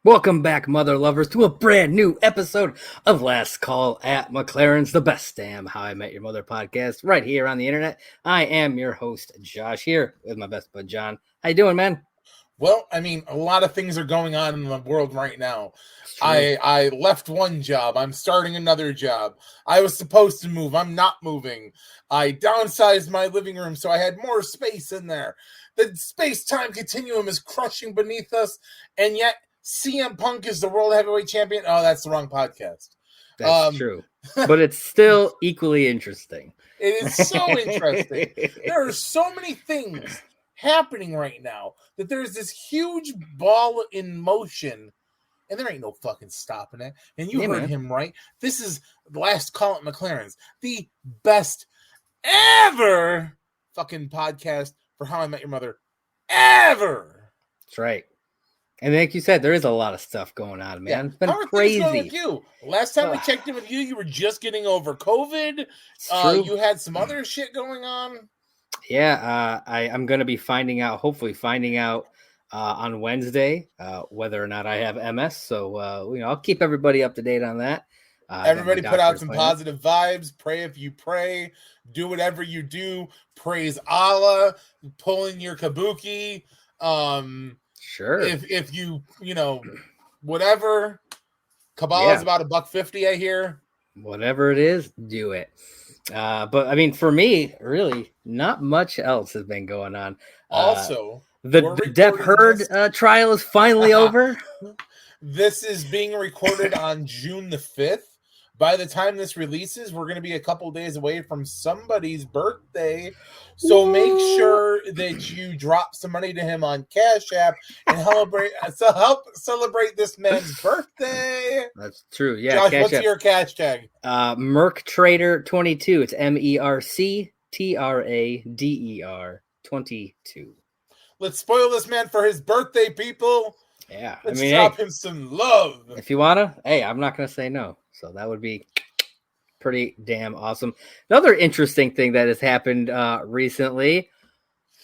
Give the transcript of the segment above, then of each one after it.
Welcome back, mother lovers, to a brand new episode of Last Call at McLaren's, the best damn How I Met Your Mother podcast right here on the internet. I am your host, Josh, here with my best bud, John. How you doing, man? Well, I mean, a lot of things are going on in the world right now. I left one job. I'm starting another job. I was supposed to move. I'm not moving. I downsized my living room so I had more space in there. The space-time continuum is crushing beneath us, and yet CM Punk is the World Heavyweight Champion. Oh, that's the wrong podcast. That's true. But it's still equally interesting. It is so interesting. There are so many things happening right now that there's this huge ball in motion, and there ain't no fucking stopping it. And you heard him right. This is Last Call at McLaren's, the best ever fucking podcast for How I Met Your Mother ever. That's right. And like you said, there is a lot of stuff going on, man. Yeah. It's been crazy. Things going with you? Last time we checked in with you, you were just getting over COVID. You had some other shit going on. Yeah, I'm going to be hopefully finding out on Wednesday whether or not I have MS. So, I'll keep everybody up to date on that. Everybody put out some positive vibes. Pray if you pray. Do whatever you do. Praise Allah. Pull in your kabuki. Sure. If you whatever. Kabbalah's about $150, I hear. Whatever it is, do it. But I mean, for me, really, not much else has been going on. Also, the Depp Heard trial is finally over. This is being recorded on June the 5th. By the time this releases, we're going to be a couple days away from somebody's birthday. So make sure that you drop some money to him on Cash App and help celebrate this man's birthday. That's true. Yeah. Josh, what's your cash tag? Merc Trader 22. It's MERCTRADER 22. Let's spoil this man for his birthday, people. Yeah. Let's drop him some love. If you want to, I'm not going to say no. So that would be pretty damn awesome. Another interesting thing that has happened recently,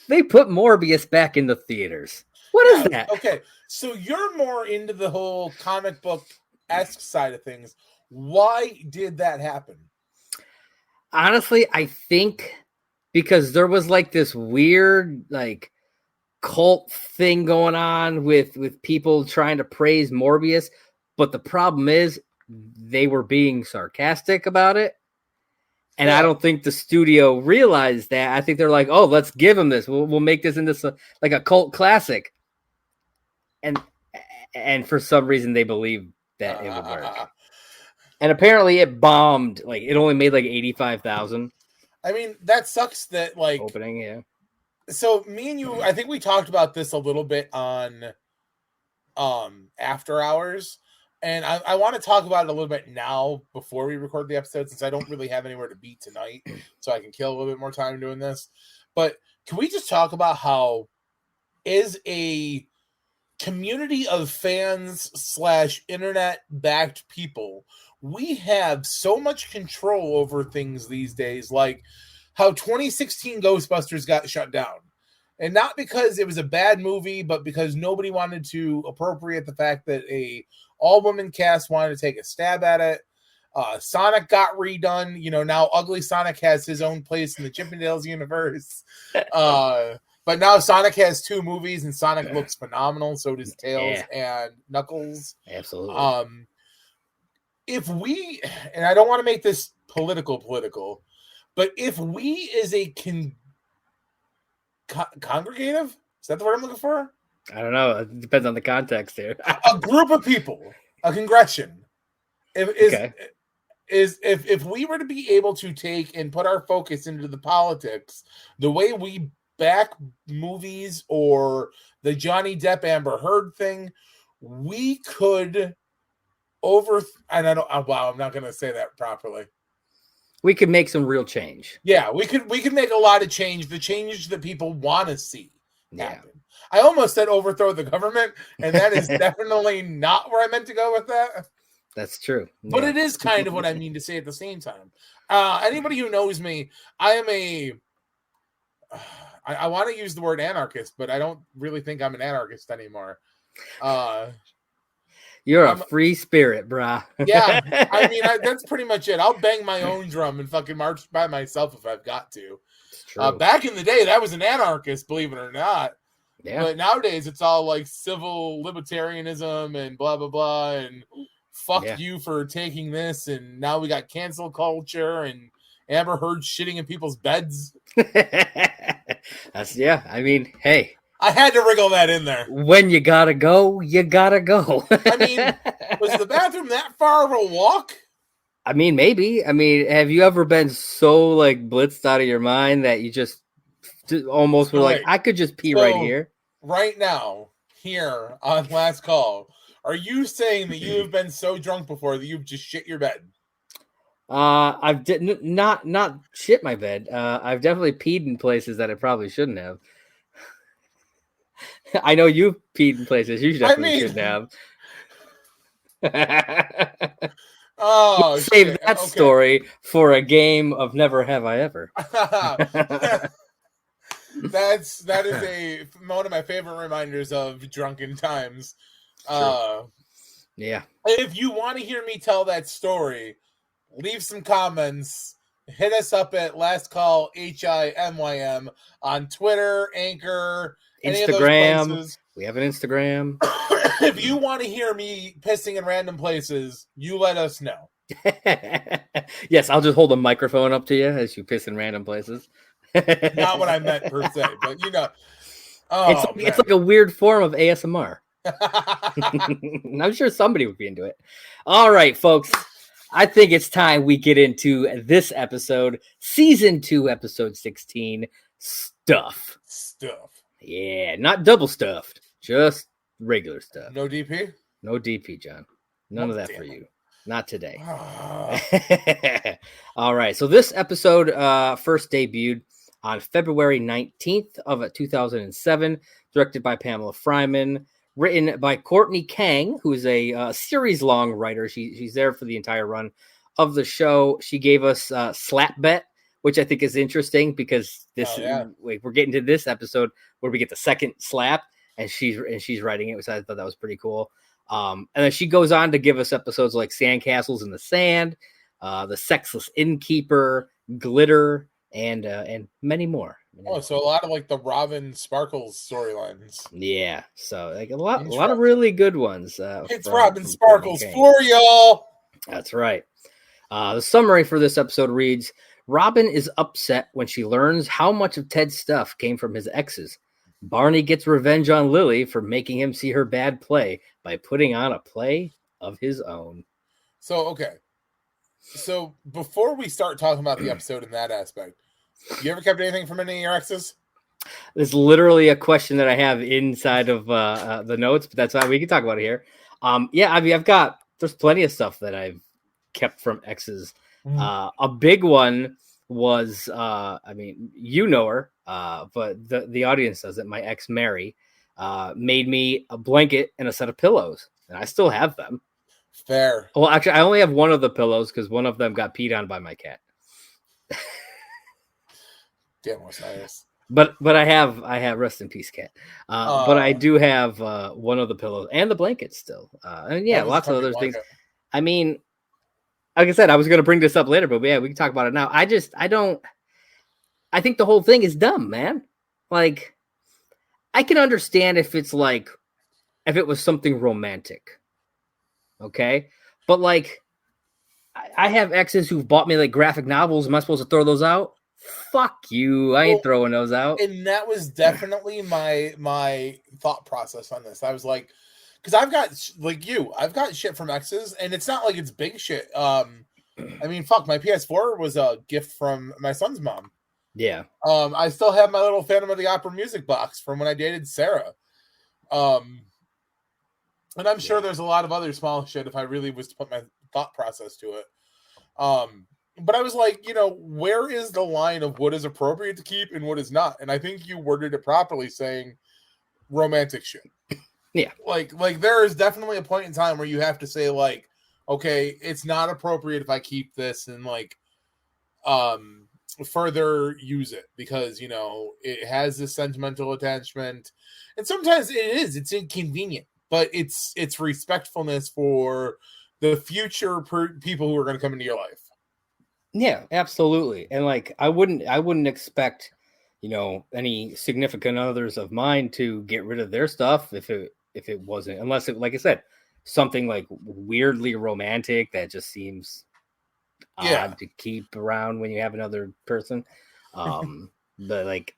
they put Morbius back in the theaters. What is that? Okay, so you're more into the whole comic book-esque side of things. Why did that happen? Honestly, I think because there was like this weird cult thing going on with people trying to praise Morbius, but the problem is they were being sarcastic about it. And I don't think the studio realized that. I think they're like, oh, let's give him this. We'll make this into like a cult classic. And for some reason they believed that it would work. And apparently it bombed. Like it only made like 85,000. I mean, that sucks that opening, yeah. So me and you, I think we talked about this a little bit on After Hours. And I want to talk about it a little bit now before we record the episode, since I don't really have anywhere to be tonight, so I can kill a little bit more time doing this. But can we just talk about how, as a community of fans / internet-backed people, we have so much control over things these days, like how 2016 Ghostbusters got shut down. And not because it was a bad movie, but because nobody wanted to appropriate the fact that a all-woman cast wanted to take a stab at it. Sonic got redone. Now Ugly Sonic has his own place in the Chippendales universe. But now Sonic has 2 movies, and Sonic looks phenomenal. So does Tails and Knuckles. Absolutely. If we, and I don't want to make this political, but if we as a congregative, is that the word I'm looking for? I don't know. It depends on the context here. A group of people, a congregation. If we were to be able to take and put our focus into the politics, the way we back movies or the Johnny Depp Amber Heard thing, we could I'm not going to say that properly. We could make some real change. Yeah, we could make a lot of change, the change that people want to see happen. Yeah. I almost said overthrow the government, and that is definitely not where I meant to go with that. That's true. But it is kind of what I mean to say at the same time. Anybody who knows me, I am I want to use the word anarchist, but I don't really think I'm an anarchist anymore. You're a free spirit, brah. Yeah, I mean, that's pretty much it. I'll bang my own drum and fucking march by myself if I've got to. It's true. Back in the day, that was an anarchist, believe it or not. Yeah. But nowadays, it's all like civil libertarianism and blah, blah, blah. And fuck you for taking this. And now we got cancel culture and Amber Heard shitting in people's beds. I mean, hey. I had to wriggle that in there. When you gotta go, you gotta go. I mean, was the bathroom that far of a walk? I mean, maybe. I mean, have you ever been so like blitzed out of your mind that you just almost were like, I could just pee right here? Right now, here on Last Call, are you saying that you have been so drunk before that you've just shit your bed? I've not shit my bed. I've definitely peed in places that I probably shouldn't have. I know you've peed in places you definitely shouldn't have. Oh, we'll save that story for a game of Never Have I Ever. That is one of my favorite reminders of drunken times. Yeah. If you want to hear me tell that story, leave some comments. Hit us up at Last Call HIMYM on Twitter, Anchor, Instagram. We have an Instagram. If you want to hear me pissing in random places, you let us know. Yes, I'll just hold a microphone up to you as you piss in random places. Not what I meant per se, but you know. It's like a weird form of ASMR. I'm sure somebody would be into it. All right, folks. I think it's time we get into this episode, season 2, episode 16, Stuff. Yeah, not double stuffed, just regular stuff. No DP? No DP, John. None of that for you. Not today. All right. So this episode first debuted on February 19th of 2007, directed by Pamela Fryman, written by Courtney Kang, who's a series-long writer. She's there for the entire run of the show. She gave us Slap Bet, which I think is interesting because we're getting to this episode where we get the second slap, and she's writing it, so I thought that was pretty cool. And then she goes on to give us episodes like Sandcastles in the Sand, The Sexless Innkeeper, Glitter, and many more. So a lot of like the Robin Sparkles storylines. Yeah, so like a lot of really good ones. It's Robin Sparkles for y'all. That's right. The summary for this episode reads: Robin is upset when she learns how much of Ted's stuff came from his exes. Barney gets revenge on Lily for making him see her bad play by putting on a play of his own. So before we start talking about the episode in that aspect, you ever kept anything from any of your exes? There's literally a question that I have inside of the notes, but that's why we can talk about it here. Yeah, I mean, there's plenty of stuff that I've kept from exes. A big one was, I mean, you know her, but the audience doesn't. My ex, Mary, made me a blanket and a set of pillows, and I still have them. Fair. Well, actually, I only have one of the pillows because one of them got peed on by my cat. Damn, what's nice. But I have rest in peace, cat. But I do have one of the pillows and the blankets still, and yeah, lots of other things. I mean, like I said, I was going to bring this up later, but yeah, we can talk about it now. I think the whole thing is dumb, man. Like, I can understand if it was something romantic. Okay. But like, I have exes who've bought me like graphic novels. Am I supposed to throw those out? Fuck you. I ain't throwing those out. And that was definitely my thought process on this. I was like, because I've got shit from exes, and it's not like it's big shit. I mean, fuck, my PS4 was a gift from my son's mom. Yeah. I still have my little Phantom of the Opera music box from when I dated Sarah. And I'm sure there's a lot of other small shit if I really was to put my thought process to it. But I was like, where is the line of what is appropriate to keep and what is not? And I think you worded it properly, saying romantic shit. Yeah. Like there is definitely a point in time where you have to say, like, okay, it's not appropriate if I keep this and like further use it because it has this sentimental attachment. And sometimes it's inconvenient. but it's respectfulness for the future people who are going to come into your life. Yeah, absolutely. And like, I wouldn't expect, any significant others of mine to get rid of their stuff if it wasn't, unless it, like I said, something like weirdly romantic that just seems odd to keep around when you have another person. But like,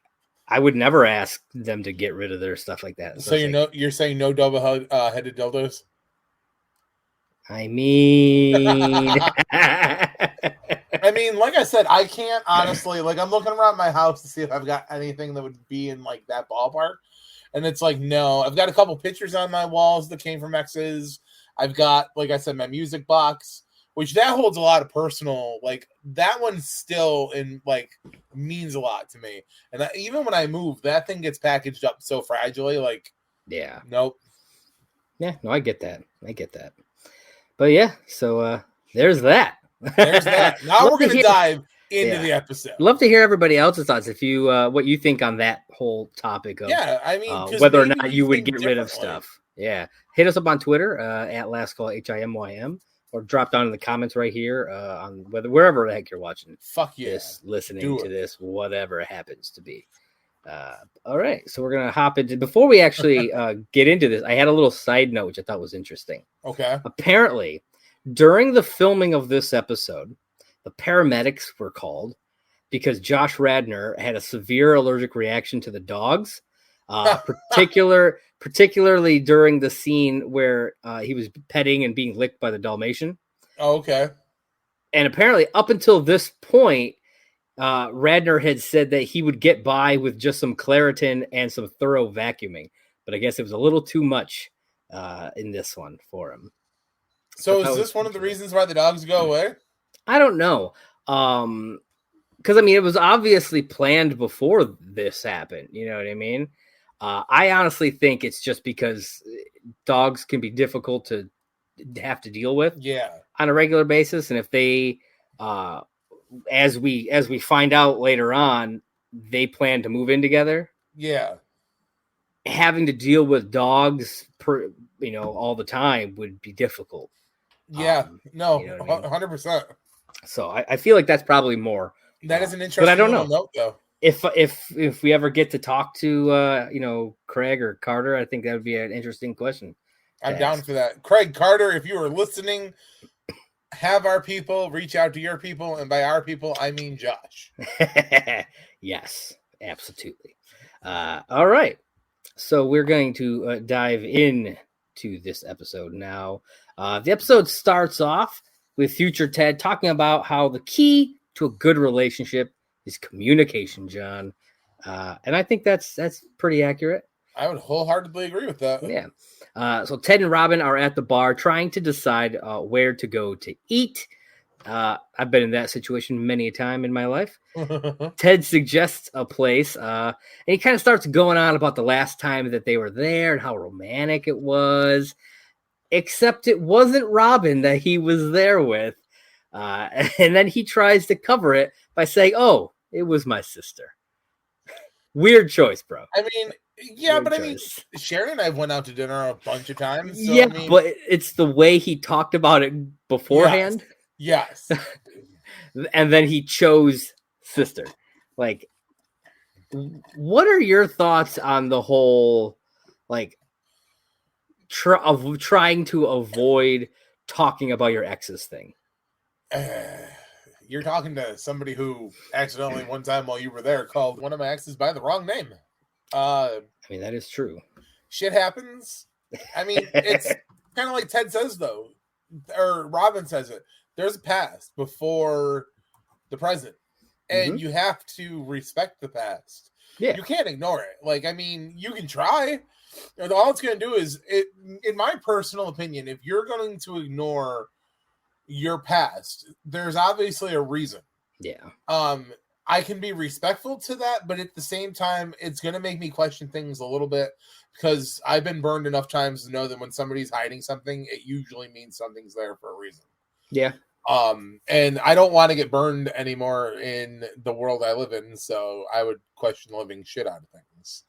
I would never ask them to get rid of their stuff like that. So you're saying no double-headed dildos? I mean, I mean, like I said, I can't honestly, like, I'm looking around my house to see if I've got anything that would be in like that ballpark. And it's like, no, I've got a couple pictures on my walls that came from exes. I've got, like I said, my music box, which that holds a lot of personal, like that one still means a lot to me. And even when I move, that thing gets packaged up so fragilely. Like, yeah, nope. Yeah, no, I get that. But yeah, so there's that. There's that. Now we're going to dive into the episode. Love to hear everybody else's thoughts. If you, what you think on that whole topic of, I mean, whether or not you would get rid of stuff. Yeah. Hit us up on Twitter, at LAST CALL HIMYM, or drop down in the comments right here, on wherever the heck you're watching. Fuck yeah. Listening to this, whatever it happens to be. All right. So we're going to hop into, before we actually get into this, I had a little side note, which I thought was interesting. Okay. Apparently, during the filming of this episode, the paramedics were called because Josh Radnor had a severe allergic reaction to the dogs, particularly during the scene where he was petting and being licked by the Dalmatian. Oh, okay. And apparently, up until this point, Radnor had said that he would get by with just some Claritin and some thorough vacuuming, but I guess it was a little too much in this one for him. So is this one of the reasons why the dogs go away? I don't know. Because, I mean, it was obviously planned before this happened. You know what I mean? I honestly think it's just because dogs can be difficult to have to deal with on a regular basis. And if they, as we find out later on, they plan to move in together. Yeah. Having to deal with dogs all the time would be difficult. Yeah, 100%. So I feel like that's probably more. That is an interesting but I don't know. Note, though. If we ever get to talk to Craig or Carter, I think that would be an interesting question. I'm down for that. Craig, Carter, if you are listening, have our people reach out to your people, and by our people, I mean Josh. Yes, absolutely. All right, so we're going to dive in to this episode now. The episode starts off with future Ted talking about how the key to a good relationship is communication, John. And I think that's pretty accurate. I would wholeheartedly agree with that. Yeah. So Ted and Robin are at the bar trying to decide where to go to eat. I've been in that situation many a time in my life. Ted suggests a place, and he kind of starts going on about the last time that they were there and how romantic it was. Except it wasn't Robin that he was there with. And then he tries to cover it by saying, "Oh, it was my sister." Weird choice, bro. I mean, yeah, weird but choice. I mean, Sharon and I went out to dinner a bunch of times. So, yeah, I mean, but it's the way he talked about it beforehand. Yes. And then he chose sister. Like, what are your thoughts on the whole, like, trying to avoid talking about your exes thing? You're talking to somebody who accidentally one time while you were there called one of my exes by the wrong name. I mean, that is true. Shit happens. I mean, it's kind of like Ted says, though, or Robin says it. There's a past before the present, and you have to respect the past. Yeah. You can't ignore it. Like, I mean, you can try. All it's going to do is, in my personal opinion, if you're going to ignore your past, there's obviously a reason. Yeah. I can be respectful to that, but at the same time, it's going to make me question things a little bit because I've been burned enough times to know that when somebody's hiding something, it usually means something's there for a reason. Yeah. And I don't want to get burned anymore in the world I live in, so I would question the living shit out of things.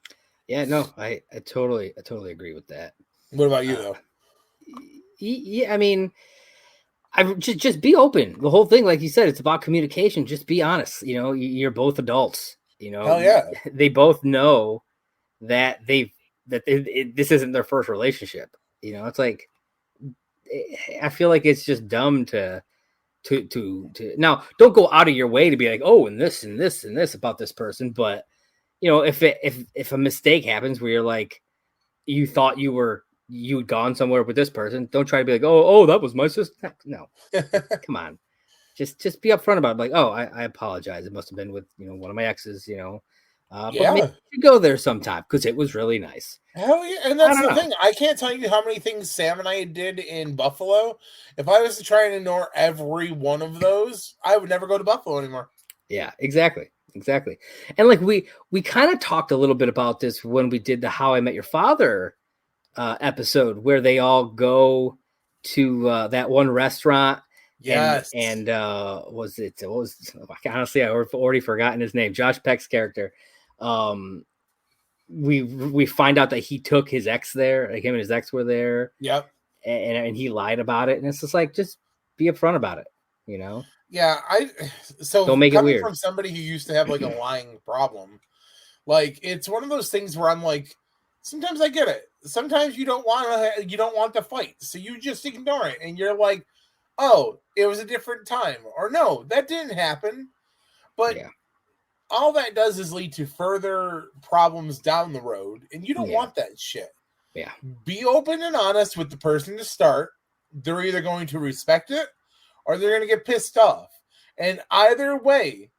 Yeah, no, I totally agree with that. What about you though? Yeah, I mean, I just be open. The whole thing, like you said, it's about communication. Just be honest. You know, you're both adults. You know, Hell yeah. they both know that this isn't their first relationship. You know, it's like I feel like it's just dumb to now. Don't go out of your way to be like, oh, and this and this and this about this person. But you know, if a mistake happens where you're like, you thought you'd gone somewhere with this person, don't try to be like, oh, that was my sister. No, come on. Just be upfront about it. Like, oh, I apologize. It must have been with, you know, one of my exes, you know. But maybe you go there sometime because it was really nice. Hell yeah. And that's the thing. I can't tell you how many things Sam and I did in Buffalo. If I was to try and ignore every one of those, I would never go to Buffalo anymore. Yeah, exactly. And like we kind of talked a little bit about this when we did the How I Met Your Father episode, where they all go to that one restaurant. Yes. And honestly, I've already forgotten his name. Josh Peck's character. We find out that he took his ex there. Like him and his ex were there. Yep. And he lied about it. And it's just like, just be upfront about it, you know? Yeah. So don't make it weird. From somebody who used to have like a lying problem, like it's one of those things where I'm like, sometimes I get it. Sometimes you don't want to fight. So you just ignore it. And you're like, oh, it was a different time. Or no, that didn't happen. But all that does is lead to further problems down the road. And you don't want that shit. Yeah. Be open and honest with the person to start. They're either going to respect it or they're going to get pissed off. And either way,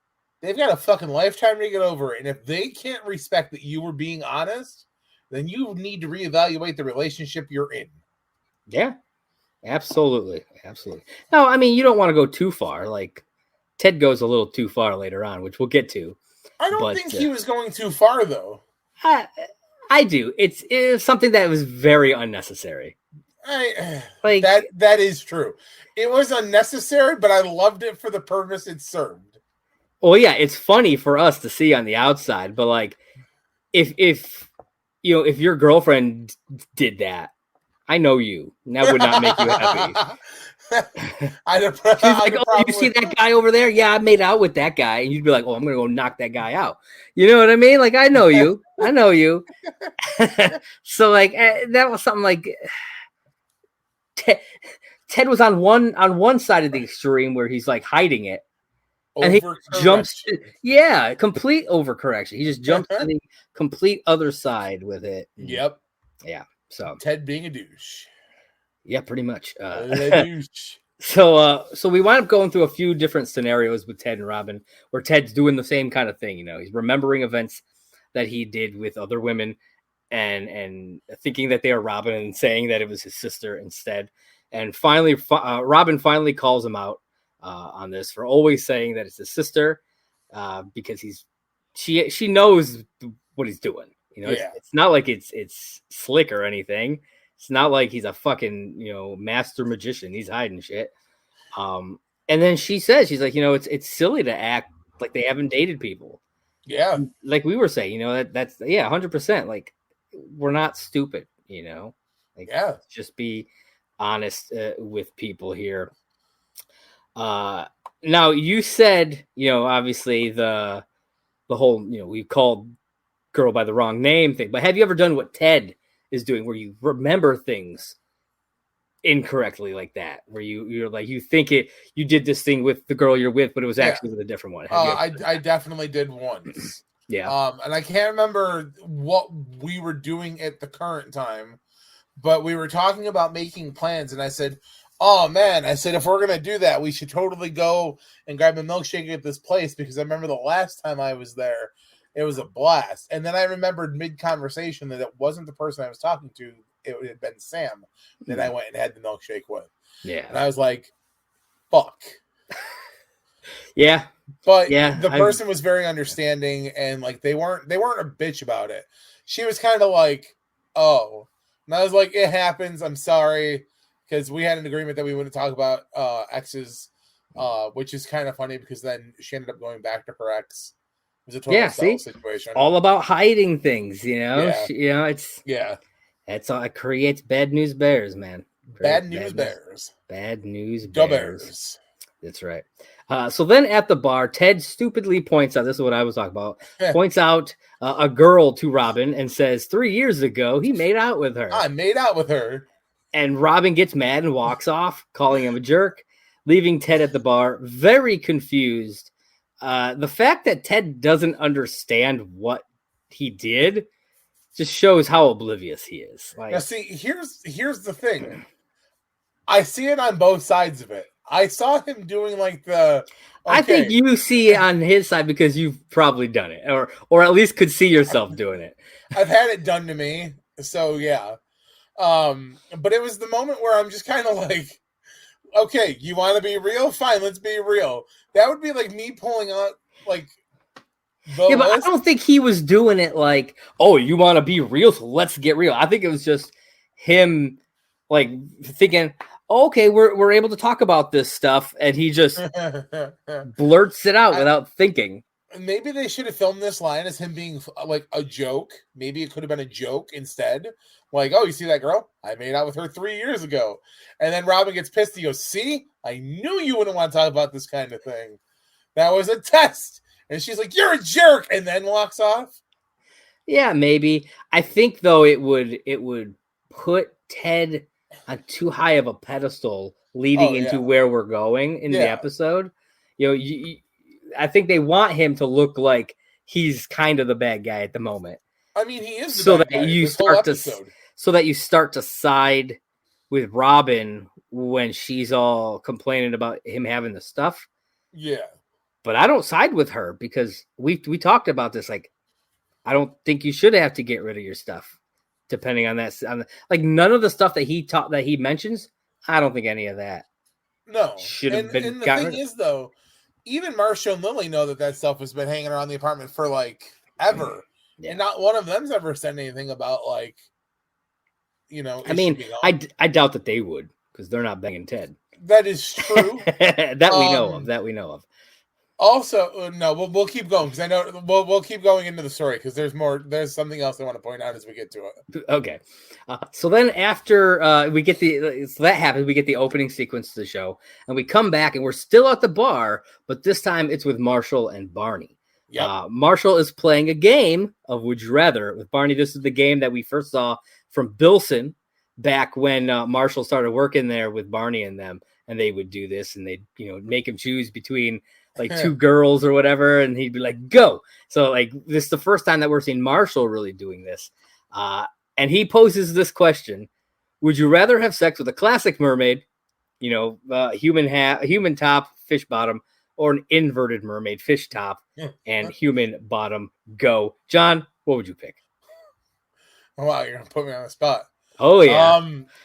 they've got a fucking lifetime to get over it. And if they can't respect that you were being honest, then you need to reevaluate the relationship you're in. Yeah. Absolutely. No, I mean, you don't want to go too far. Like Ted goes a little too far later on, which we'll get to. I don't think he was going too far, though. I do. It's something that was very unnecessary. Like that is true. It was unnecessary, but I loved it for the purpose it served. Well, yeah, it's funny for us to see on the outside, but like, if you know, if your girlfriend did that, I know you. And that would not make you happy. She's like, oh, you see that guy over there? Yeah, I made out with that guy. And you'd be like, oh, I'm going to go knock that guy out. You know what I mean? Like, I know you. So, like, that was something like Ted was on one side of the extreme where he's like hiding it. And he jumps. Yeah, complete overcorrection. He just jumps to the complete other side with it. Yep. Yeah. So Ted being a douche. Yeah, pretty much. Douche. So we wind up going through a few different scenarios with Ted and Robin, where Ted's doing the same kind of thing. You know, he's remembering events that he did with other women, and thinking that they are Robin and saying that it was his sister instead. And finally, Robin finally calls him out on this for always saying that it's his sister, because she knows what he's doing. You know, it's not like it's slick or anything. It's not like he's a fucking, you know, master magician. He's hiding shit. And then she's like, you know, it's silly to act like they haven't dated people. Yeah. Like we were saying, you know, that's 100%. Like, we're not stupid, you know. Like, just be honest with people here. Now you said, you know, obviously the whole, you know, we've called girl by the wrong name thing, but have you ever done what Ted is doing, where you remember things incorrectly like that, where you're like, you think you did this thing with the girl you're with, but it was actually with a different one? I definitely did once. And I can't remember what we were doing at the current time, but we were talking about making plans, and I said, oh man, I said, if we're gonna do that, we should totally go and grab a milkshake at this place, because I remember the last time I was there, it was a blast. And then I remembered mid-conversation that it wasn't the person I was talking to. It had been Sam that I went and had the milkshake with. Yeah. And I was like, fuck. Yeah. But the person was very understanding, and like they weren't a bitch about it. She was kind of like, oh. And I was like, it happens. I'm sorry. Because we had an agreement that we wouldn't talk about exes, which is kind of funny, because then she ended up going back to her ex. It was a total situation. All about hiding things, you know. You know, it's That's all. It creates bad news bears, man. Bad news bears. Bad news Go bears. Bears. That's right. So then at the bar, Ted stupidly points out, this is what I was talking about, points out a girl to Robin and says 3 years ago he made out with her. I made out with her. And Robin gets mad and walks off, calling him a jerk, leaving Ted at the bar, very confused. The fact that Ted doesn't understand what he did just shows how oblivious he is. Like, now, see, here's the thing. I see it on both sides of it. I saw him doing like the. Okay. I think you see it on his side because you've probably done it, or at least could see yourself doing it. I've had it done to me, so yeah. But it was the moment where I'm just kind of like, okay, you want to be real? Fine, let's be real. That would be like me pulling out like. Yeah, but I don't think he was doing it like, oh, you want to be real, so let's get real. I think it was just him like thinking, okay, we're able to talk about this stuff, and he just blurts it out without thinking. Maybe they should have filmed this line as him being like a joke. Maybe it could have been a joke instead. Like, oh, you see that girl? I made out with her 3 years ago. And then Robin gets pissed. He goes, see? I knew you wouldn't want to talk about this kind of thing. That was a test. And she's like, you're a jerk, and then walks off. Yeah, maybe. I think though it would put Ted on too high of a pedestal leading into where we're going in the episode. You know, I think they want him to look like he's kind of the bad guy at the moment. I mean, he is the so bad that guy you start to side with Robin when she's all complaining about him having the stuff. Yeah. But I don't side with her because we talked about this. Like, I don't think you should have to get rid of your stuff, depending on that. Like, none of the stuff that he mentions, I don't think any of that. No, should have been. And the thing is, though, even Marcia and Lily know that stuff has been hanging around the apartment for like ever, and not one of them's ever said anything about like, you know. I mean, I doubt that they would because they're not banging Ted. That is true. That we know of. That we know of. Also, no, we'll keep going because I know we'll keep going into the story because there's more. There's something else I want to point out as we get to it. Okay, so then after we get that happens, we get the opening sequence to the show, and we come back and we're still at the bar, but this time it's with Marshall and Barney. Yeah, Marshall is playing a game of Would You Rather with Barney. This is the game that we first saw from Bilson back when Marshall started working there with Barney and them, and they would do this, and they'd make him choose between like two girls or whatever, and he'd be like, go. So like this is the first time that we're seeing Marshall really doing this. And he poses this question: would you rather have sex with a classic mermaid, human top, fish bottom, or an inverted mermaid, fish top and human bottom? Go. John, what would you pick? Wow, you're gonna put me on the spot. Oh yeah.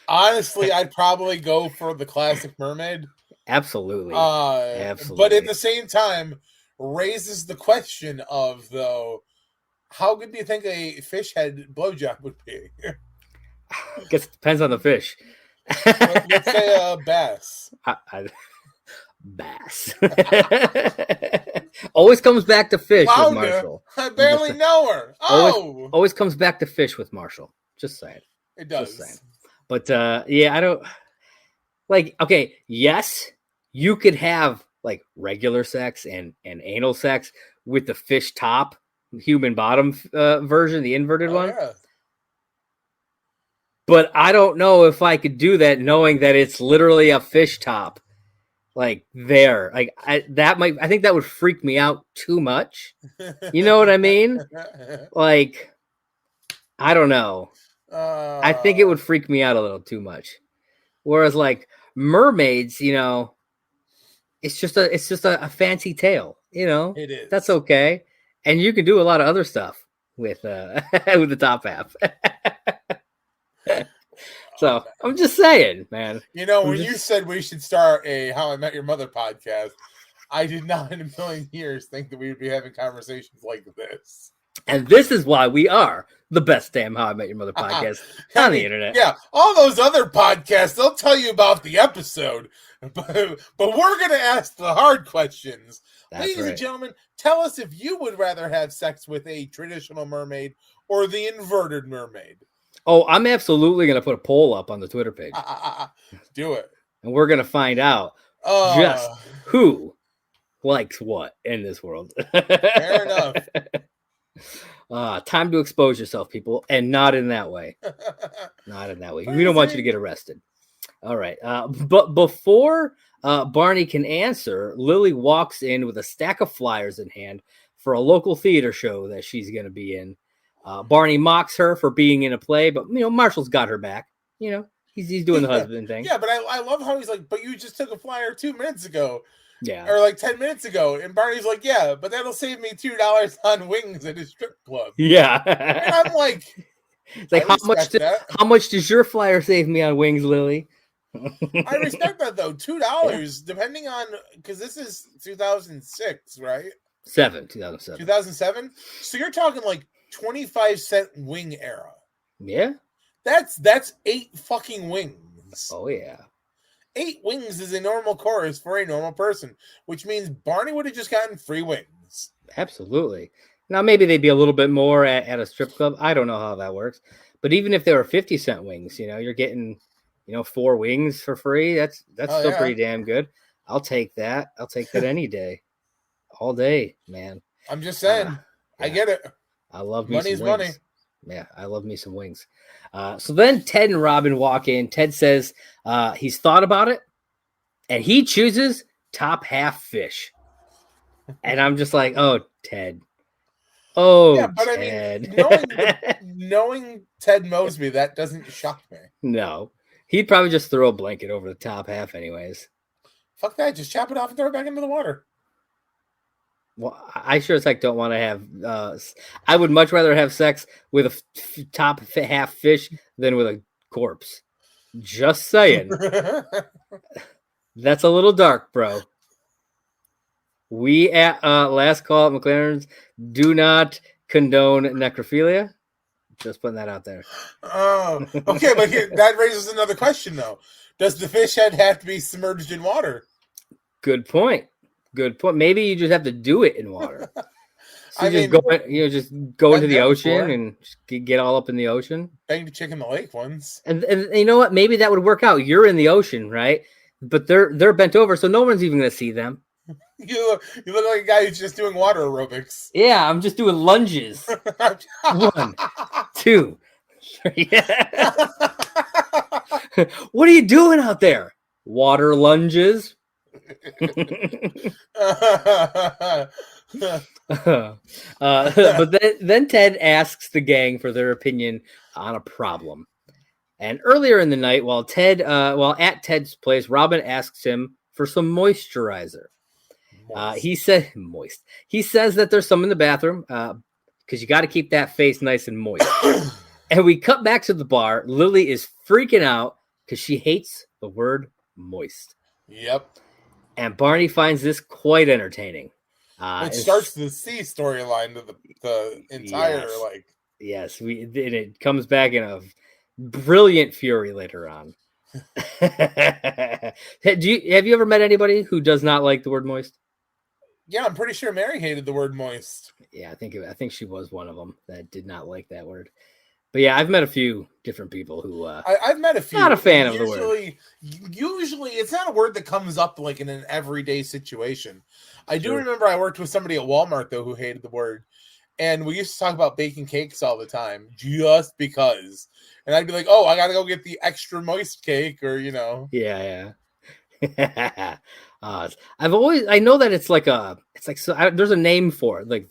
Honestly, I'd probably go for the classic mermaid. Absolutely. But at the same time, raises the question of, though, how good do you think a fish head blowjob would be? I guess it depends on the fish. Let's say a bass. Bass. Always comes back to fish with Marshall. I barely know her. Oh! Always comes back to fish with Marshall. Just saying. It does. Just saying. But, I don't... Like, okay, yes, you could have like regular sex and anal sex with the fish top, human bottom version, the inverted one. Yeah. But I don't know if I could do that knowing that it's literally a fish top. Like there. Like I think that would freak me out too much. You know what I mean? Like, I don't know. I think it would freak me out a little too much. Whereas like mermaids, it's just a fancy tale, It is. That's okay. And you can do a lot of other stuff with with the top half. So I'm just saying, man. When you said we should start a How I Met Your Mother podcast, I did not in a million years think that we would be having conversations like this. And this is why we are the best damn How I Met Your Mother podcast on the internet. Yeah, all those other podcasts, they'll tell you about the episode, but we're going to ask the hard questions. That's Ladies right. and gentlemen, tell us if you would rather have sex with a traditional mermaid or the inverted mermaid. Oh, I'm absolutely going to put a poll up on the Twitter page. Do it. And we're going to find out just who likes what in this world. Fair enough. Time to expose yourself, people, and not in that way. Not in that way. We don't want you to get arrested. All right. But before Barney can answer, Lily walks in with a stack of flyers in hand for a local theater show that she's going to be in. Barney mocks her for being in a play, but, Marshall's got her back. He's doing the husband thing. Yeah, but I love how he's like, but you just took a flyer 2 minutes ago. Yeah. Or like 10 minutes ago. And Barney's like, yeah, but that'll save me $2 on wings at a strip club. Yeah. And I'm like, how much does your flyer save me on wings, Lily? I respect that though. $2, depending on, because this is 2006, right? 2007. 2007. So you're talking like 25-cent wing era. Yeah. That's 8 fucking wings. Oh yeah. 8 wings is a normal chorus for a normal person, which means Barney would have just gotten free wings. Absolutely. Now, maybe they'd be a little bit more at a strip club. I don't know how that works. But even if they were 50-cent wings, you're getting, 4 wings for free. That's still pretty damn good. I'll take that. I'll take that any day. All day, man. I'm just saying. Yeah. I get it. I love me Money's some wings. Money. Yeah, I love me some wings. So then Ted and Robin walk in. Ted says he's thought about it, and he chooses top half fish. And I'm just like, oh, Ted. Oh, yeah, but Ted. I mean, knowing Ted Mosby, that doesn't shock me. No. He'd probably just throw a blanket over the top half anyways. Fuck that. Just chop it off and throw it back into the water. Well, I sure as heck don't want to have. I would much rather have sex with a top half fish than with a corpse. Just saying. That's a little dark, bro. We at Last Call at McLaren's do not condone necrophilia. Just putting that out there. Oh, okay, but that raises another question, though. Does the fish head have to be submerged in water? Good point. Good point. Maybe you just have to do it in water. So just go into the ocean and just get all up in the ocean. Bang the chick in the lake once. And you know what? Maybe that would work out. You're in the ocean, right? But they're bent over, so no one's even going to see them. You look like a guy who's just doing water aerobics. Yeah, I'm just doing lunges. 1, 2, 3. What are you doing out there? Water lunges. But then Ted asks the gang for their opinion on a problem. And earlier in the night, while at Ted's place, Robin asks him for some moisturizer. He said moist. He says that there's some in the bathroom because you got to keep that face nice and moist. And we cut back to the bar. Lily is freaking out because she hates the word moist. Yep. And Barney finds this quite entertaining. It starts the C storyline to the entire Yes, and it comes back in a brilliant fury later on. Have you ever met anybody who does not like the word moist? Yeah, I'm pretty sure Mary hated the word moist. Yeah, I think she was one of them that did not like that word. But yeah, I've met a few different people who I've met a few. Not a fan of the word. Usually, it's not a word that comes up like in an everyday situation. I do remember I worked with somebody at Walmart though who hated the word, and we used to talk about baking cakes all the time just because. And I'd be like, "Oh, I gotta go get the extra moist cake," or Yeah. I know that there's a name for it, like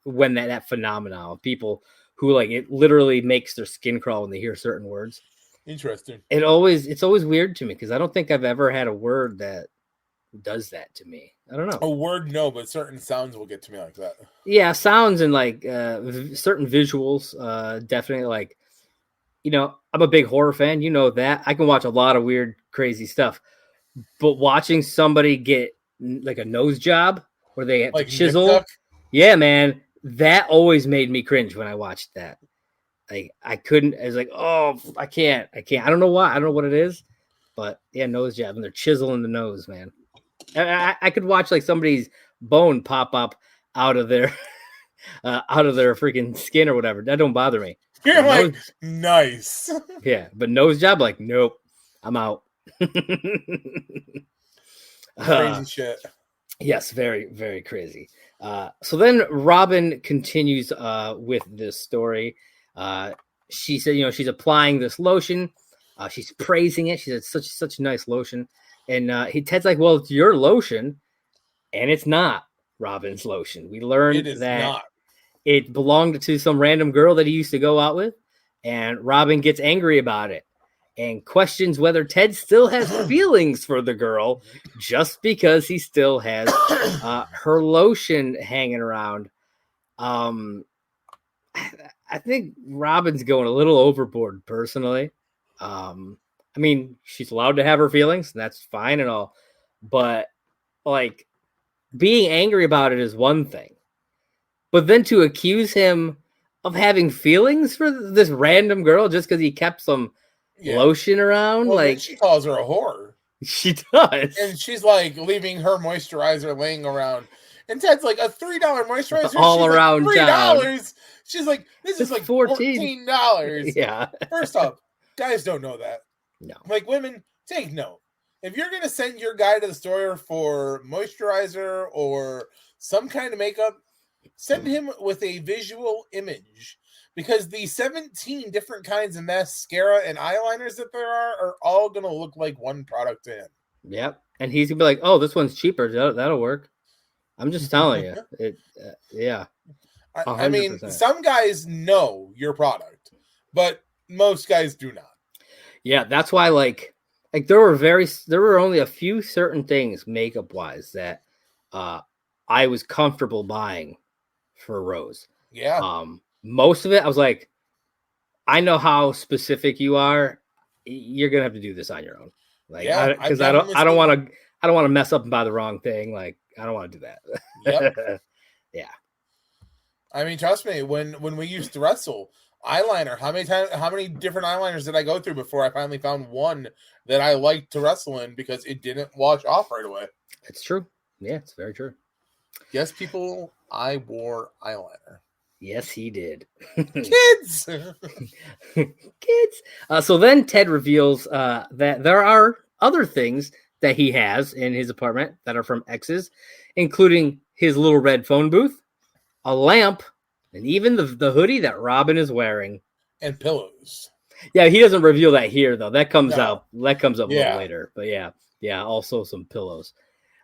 when that phenomenon of people who like it literally makes their skin crawl when they hear certain words. Interesting. It's always weird to me because I don't think I've ever had a word that does that to me. I don't know. A word, no, but certain sounds will get to me like that. Yeah, sounds and like certain visuals, definitely. Like, I'm a big horror fan. You know that. I can watch a lot of weird, crazy stuff. But watching somebody get like a nose job where they have to chisel, yeah, man. That always made me cringe when I watched that. Like I couldn't. I was like, oh, I can't. I don't know why. I don't know what it is, but yeah, nose job and they're chiseling the nose, man. I could watch like somebody's bone pop up out of their freaking skin or whatever. That don't bother me. You're like, nice. Yeah, but nose job, like, nope, I'm out. Crazy shit. Yes, very, very crazy. So then Robin continues with this story. She said, she's applying this lotion. She's praising it. She said, such a nice lotion. And Ted's like, well, it's your lotion, and it's not Robin's lotion. We learned that it belonged to some random girl that he used to go out with, and Robin gets angry about it and questions whether Ted still has feelings for the girl just because he still has her lotion hanging around. I think Robin's going a little overboard, personally. I mean, she's allowed to have her feelings, and that's fine and all. But, like, being angry about it is one thing. But then to accuse him of having feelings for this random girl just because he kept some lotion around, well, like, she calls her a whore. She does, and she's like leaving her moisturizer laying around, and Ted's like, a $3 moisturizer all she's around like, $3. She's like, this is like $14. Yeah. First off, guys don't know that. No, like, women, take note. If you're gonna send your guy to the store for moisturizer or some kind of makeup, send him with a visual image. Because the 17 different kinds of mascara and eyeliners that there are all going to look like one product to him. Yep. And he's going to be like, oh, this one's cheaper. That'll work. I'm just telling you. Yeah. I mean, some guys know your product, but most guys do not. Yeah, that's why, like there were only a few certain things makeup-wise that I was comfortable buying for Rose. Yeah. Most of it, I was like, I know how specific you are. You're gonna have to do this on your own. Like, because I don't want to mess up and buy the wrong thing. Like, I don't want to do that. Yep. Yeah. I mean, trust me. When we used to wrestle, eyeliner. How many different eyeliners did I go through before I finally found one that I liked to wrestle in because it didn't wash off right away? It's true. Yeah, it's very true. Yes, people. I wore eyeliner. Yes, he did. Kids! Kids! So then Ted reveals that there are other things that he has in his apartment that are from exes, including his little red phone booth, a lamp, and even the hoodie that Robin is wearing. And pillows. Yeah, he doesn't reveal that here, though. That comes up a little later. But yeah, also some pillows.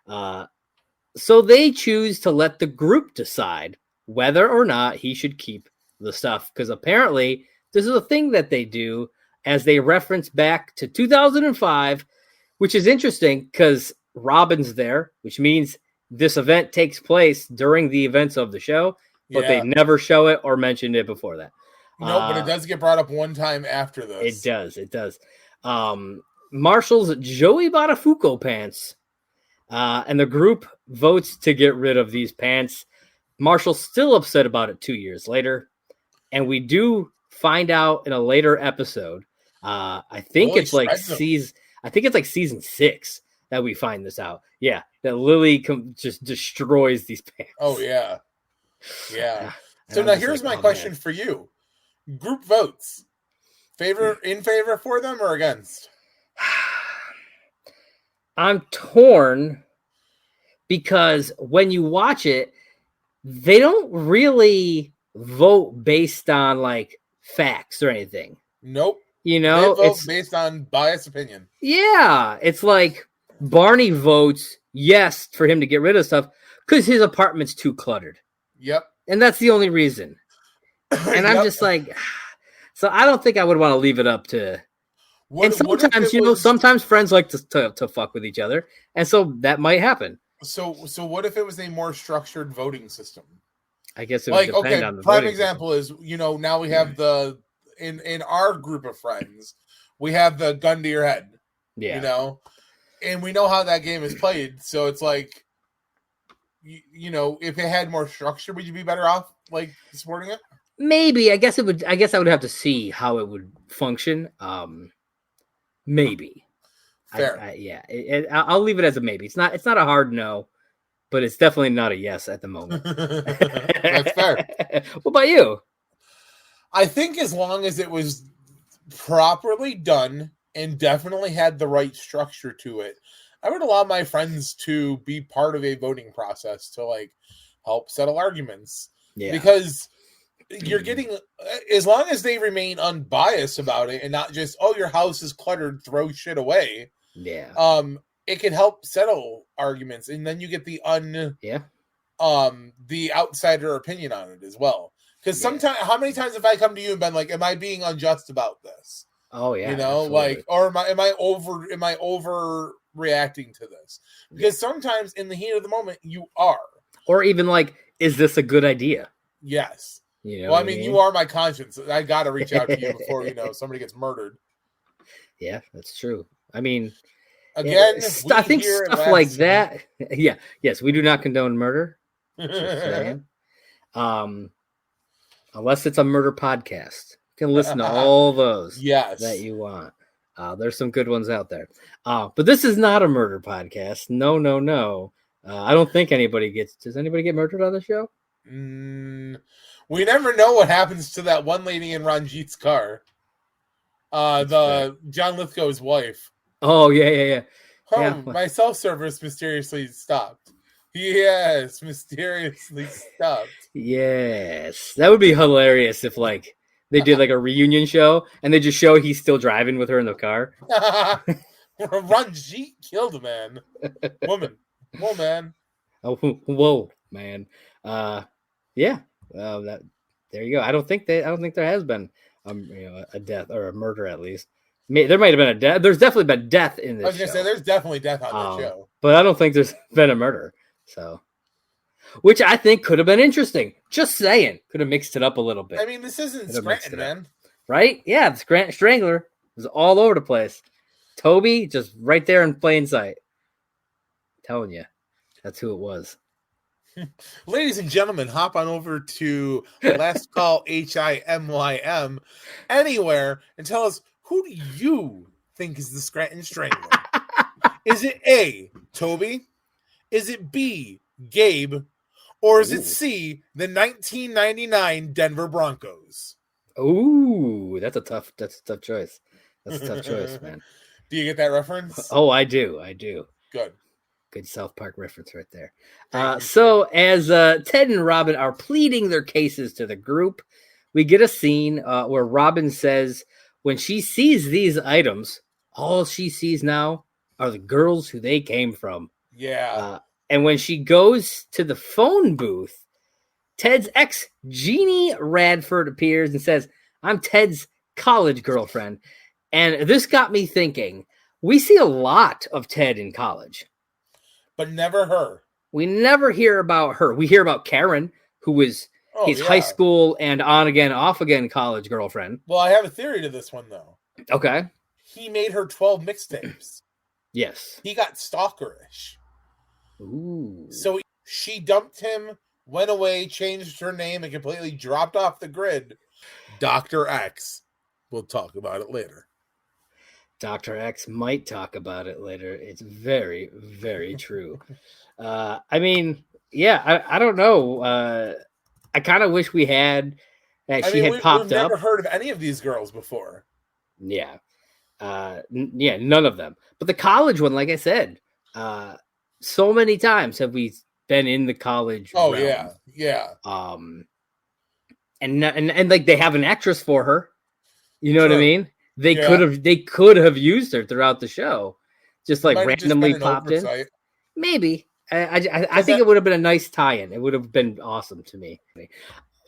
So they choose to let the group decide whether or not he should keep the stuff, because apparently this is a thing that they do as they reference back to 2005, which is interesting because Robin's there, which means this event takes place during the events of the show, but they never show it or mentioned it before that. No, but it does get brought up one time after this. It does. Marshall's Joey Buttafuoco pants, and the group votes to get rid of these pants. Marshall's still upset about it 2 years later, and we do find out in a later episode. I think it's like season 6 that we find this out. Yeah, that Lily just destroys these pants. Oh yeah. So now here's my question for you: group votes, in favor for them or against? I'm torn because when you watch it, they don't really vote based on like facts or anything. Nope. You know, it's based on biased opinion. Yeah, it's like Barney votes yes for him to get rid of stuff because his apartment's too cluttered. Yep. And that's the only reason. And I'm just like, so I don't think I would want to leave it up to. Sometimes friends like to fuck with each other, and so that might happen. So what if it was a more structured voting system? I guess it would depend on the prime example system. Is, now we have the in our group of friends, we have the gun to your head. Yeah. And we know how that game is played, so it's like, if it had more structure, would you be better off like supporting it? Maybe. I guess I would have to see how it would function. Maybe. Fair. I'll leave it as a maybe. It's not a hard no, but it's definitely not a yes at the moment. That's fair. What about you? I think as long as it was properly done and definitely had the right structure to it, I would allow my friends to be part of a voting process to like help settle arguments. Yeah. Because you're getting, as long as they remain unbiased about it and not just, oh, your house is cluttered, throw shit away. Yeah. It can help settle arguments, and then you get the the outsider opinion on it as well. Because sometimes, how many times have I come to you and been like, "Am I being unjust about this?" Oh yeah, you know, absolutely. like, or am I overreacting to this? Because sometimes in the heat of the moment, you are. Or even like, is this a good idea? Yes. You know, well, I mean, you are my conscience. I got to reach out to you before somebody gets murdered. Yeah, that's true. I mean, again, I think stuff like that. Yeah, yes, we do not condone murder. Unless it's a murder podcast, you can listen to all those that you want. There's some good ones out there. But this is not a murder podcast. No. I don't think anybody gets. Does anybody get murdered on the show? We never know what happens to that one lady in Ranjit's car. John Lithgow's wife. Oh yeah. My cell service mysteriously stopped. Yes, mysteriously stopped. Yes, that would be hilarious if like they did like a reunion show and they just show he's still driving with her in the car. Ranjit killed a man, woman. Whoa, man. Oh, whoa, man. Yeah. That there you go. I don't think there has been a death or a murder at least. There might have been a death. There's definitely been death in this. I was gonna say there's definitely death on the show, but I don't think there's been a murder. So, which I think could have been interesting. Just saying, could have mixed it up a little bit. I mean, this isn't Scranton, man. Right? Yeah, the Scranton Strangler was all over the place. Toby just right there in plain sight. I'm telling you, that's who it was. Ladies and gentlemen, hop on over to Last Call HIMYM anywhere and tell us, who do you think is the Scranton Strangler? Is it A, Toby? Is it B, Gabe? Or is it C, the 1999 Denver Broncos? Ooh, that's a tough choice. That's a tough choice, man. Do you get that reference? Oh, I do. Good South Park reference right there. So as Ted and Robin are pleading their cases to the group, we get a scene where Robin says when she sees these items, all she sees now are the girls who they came from. Yeah. And when she goes to the phone booth, Ted's ex, Jeannie Radford, appears and says, "I'm Ted's college girlfriend." And this got me thinking, we see a lot of Ted in college. But never her. We never hear about her. We hear about Karen, who was his high school and on again, off again college girlfriend. Well, I have a theory to this one, though. Okay. He made her 12 mixtapes. Yes. He got stalkerish. Ooh. So she dumped him, went away, changed her name, and completely dropped off the grid. Dr. X. We'll talk about it later. Dr. X might talk about it later. It's very, very true. I mean, yeah, I don't know. I kind of wish we had that she had popped up. We've never heard of any of these girls before. Yeah. None of them. But the college one, like I said, so many times have we been in the college realm. Yeah. And like they have an actress for her. You know what I mean? They could have used her throughout the show, just like randomly popped in. Maybe I think it would have been a nice tie-in. It would have been awesome to me.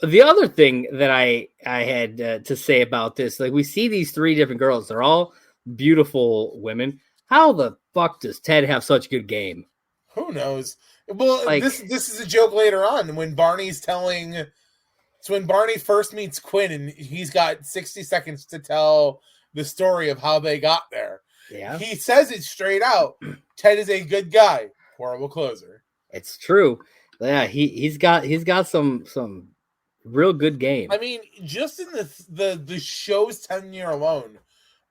The other thing that I had to say about this, like we see these three different girls, they're all beautiful women. How the fuck does Ted have such good game? Who knows? Well, like, this is a joke later on when Barney's telling. So when Barney first meets Quinn and he's got 60 seconds to tell the story of how they got there. Yeah. He says it straight out. Ted is a good guy. Horrible closer. It's true. Yeah, he's got some real good game. I mean, just in the show's tenure alone,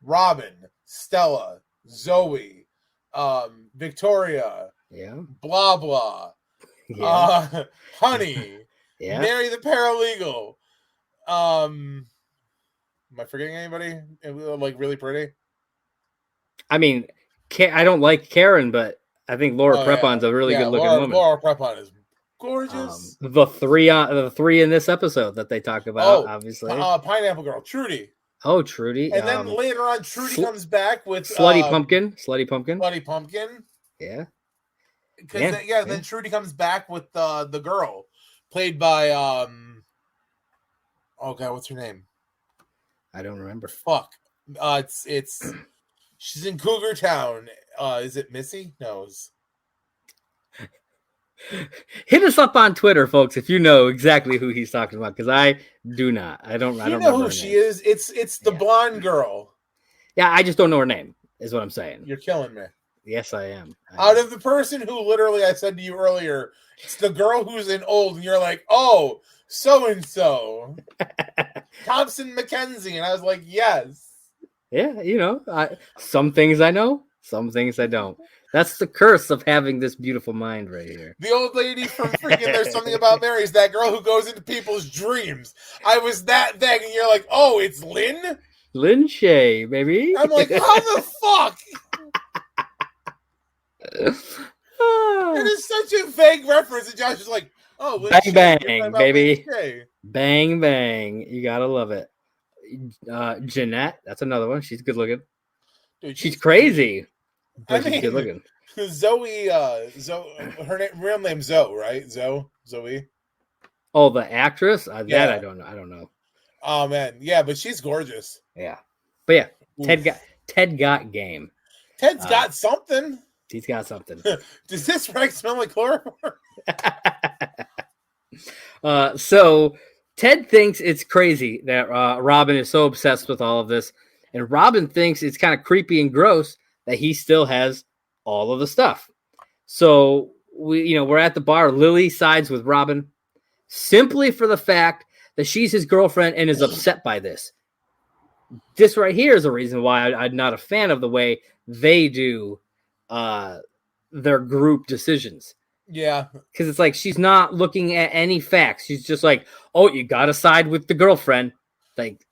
Robin, Stella, Zoe, Victoria, blah blah, Honey, Mary the paralegal, Am I forgetting anybody? Like really pretty? I mean, I don't like Karen, but I think Laura Prepon's a really good looking woman. Laura Prepon is gorgeous. The three in this episode that they talk about, obviously. Pineapple Girl, Trudy. Oh, Trudy. And then later on, Trudy comes back with Slutty Pumpkin. Yeah. Because then Trudy comes back with the girl played by oh god, what's her name? I don't remember. Fuck. It's she's in Cougar Town. Is it Missy? No. Hit us up on Twitter, folks, if you know exactly who he's talking about, because I do not. I don't know who she is. It's the blonde girl. Yeah, I just don't know her name, is what I'm saying. You're killing me. Yes, I am. Out of the person who literally I said to you earlier, it's the girl who's in old, and you're like, oh, so and so. Thompson McKenzie. And I was like, yes. Yeah, some things I know, some things I don't. That's the curse of having this beautiful mind right here. The old lady from freaking There's Something About Mary is that girl who goes into people's dreams. I was that thing, and you're like, oh, it's Lynn? Lynn Shay, baby. I'm like, how the fuck? It is such a vague reference, and Josh is like, oh, Lynn bang, Shay, bang, baby. Bang, bang. You gotta love it. Jeanette, that's another one. She's good looking. Dude, she's crazy. But she's good looking. Zoe, her real name's Zoe, right? Zoe. Oh, the actress? That I don't know. I don't know. Oh man, yeah, but she's gorgeous. Yeah, but yeah, oof. Ted got game. Ted's got something. He's got something. Does this rag smell like chloroform? So Ted thinks it's crazy that Robin is so obsessed with all of this, and Robin thinks it's kind of creepy and gross that he still has all of the stuff. So we're at the bar. Lily sides with Robin simply for the fact that she's his girlfriend and is upset by this. This right here is a reason why I'm not a fan of the way they do their group decisions. Yeah. Because it's like she's not looking at any facts. She's just like, oh, you got to side with the girlfriend. Like,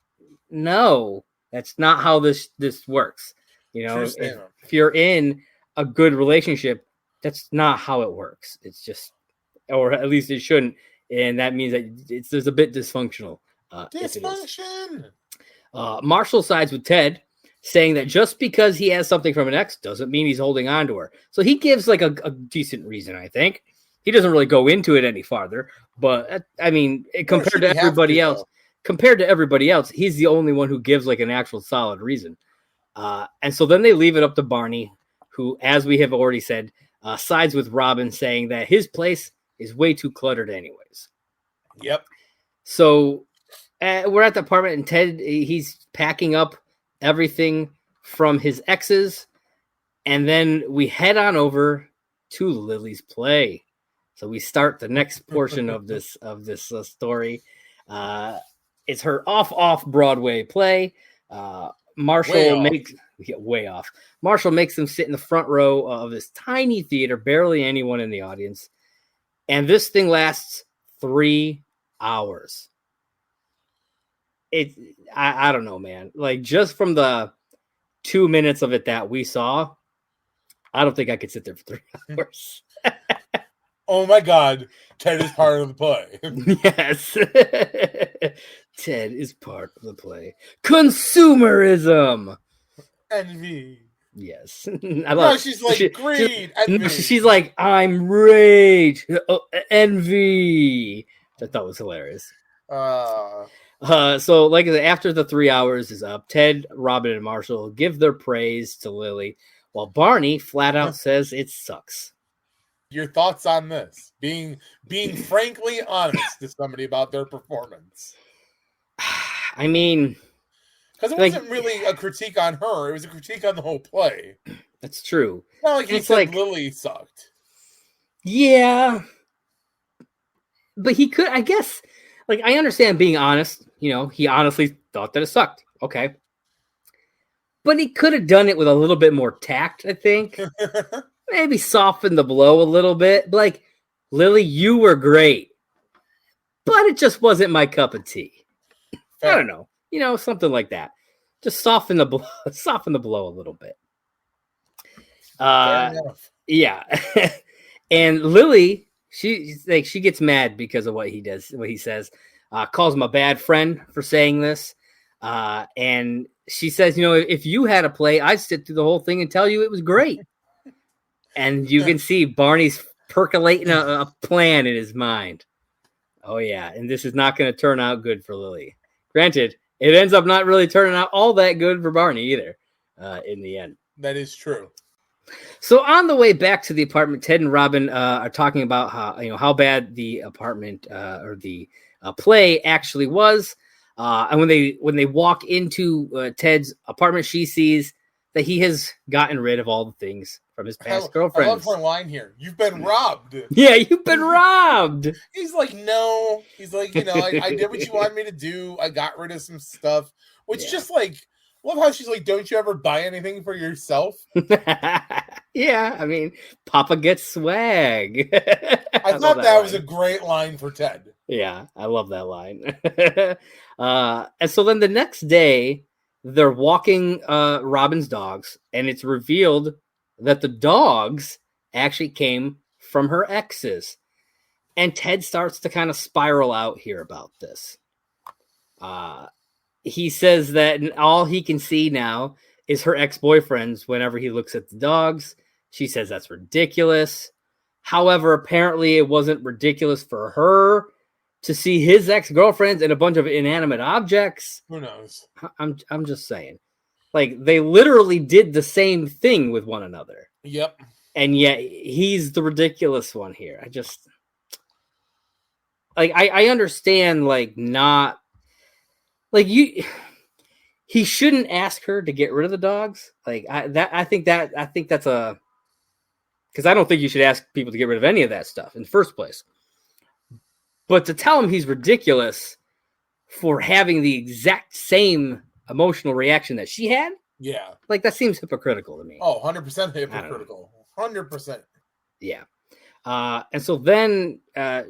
no, that's not how this works. If you're in a good relationship, that's not how it works. It's just, or at least it shouldn't. And that means that there's a bit dysfunctional. Dysfunction. Marshall sides with Ted, saying that just because he has something from an ex doesn't mean he's holding on to her. So he gives like a decent reason, I think. He doesn't really go into it any farther. But, I mean, compared to everybody else, he's the only one who gives like an actual solid reason. And so then they leave it up to Barney, who, as we have already said, sides with Robin, saying that his place is way too cluttered anyways. Yep. So we're at the apartment, and Ted, he's packing up everything from his exes, and then we head on over to Lily's play. So we start the next portion of this story. It's her off Broadway play. Marshall makes way off. Marshall makes them sit in the front row of this tiny theater, barely anyone in the audience. And this thing lasts 3 hours. I don't know, man. Like, just from the 2 minutes of it that we saw, I don't think I could sit there for 3 hours. Oh my God. Ted is part of the play. Yes. Ted is part of the play. Consumerism. Envy. Yes. She's like, greed. Envy. She's like, I'm rage. Envy. Which I thought was hilarious. So like after the 3 hours is up, Ted, Robin, and Marshall give their praise to Lily, while Barney flat out says it sucks. Your thoughts on this? Being frankly honest to somebody about their performance. I mean, because it wasn't really a critique on her; it was a critique on the whole play. That's true. It's not like he said Lily sucked. Yeah, but he could, I guess. Like, I understand being honest. He honestly thought that it sucked. Okay, but he could have done it with a little bit more tact, I think. Maybe soften the blow a little bit. Like, Lily, you were great, but it just wasn't my cup of tea. Fair. I don't know. something like that. Just soften the blow a little bit. Fair enough. Yeah. And Lily, she gets mad because of what he says. Calls him a bad friend for saying this. And she says, if you had a play, I'd sit through the whole thing and tell you it was great. And you can see Barney's percolating a plan in his mind. Oh, yeah. And this is not going to turn out good for Lily. Granted, it ends up not really turning out all that good for Barney either in the end. That is true. So on the way back to the apartment, Ted and Robin are talking about how bad the apartment or the play actually was. And when they walk into Ted's apartment, she sees that he has gotten rid of all the things from his past girlfriends. I love her line here. You've been robbed. Yeah, you've been robbed. He's like, no. He's like, I did what you wanted me to do. I got rid of some stuff. Which just like, love how she's like, don't you ever buy anything for yourself? Yeah, I mean, Papa gets swag. I thought that was a great line for Ted. Yeah, I love that line. And so then the next day, they're walking Robin's dogs, and it's revealed that the dogs actually came from her exes. And Ted starts to kind of spiral out here about this. He says that all he can see now is her ex-boyfriends whenever he looks at the dogs. She says that's ridiculous. However, apparently it wasn't ridiculous for her to see his ex-girlfriends and a bunch of inanimate objects. Who knows? I'm just saying. Like, they literally did the same thing with one another. Yep. And yet he's the ridiculous one here. I just... Like, I understand, like, not... Like, he shouldn't ask her to get rid of the dogs. Like, I think that's a... Because I don't think you should ask people to get rid of any of that stuff in the first place. But to tell him he's ridiculous for having the exact same emotional reaction that she had, yeah, like that seems hypocritical to me. Oh, 100% hypocritical. 100%. Yeah. And so then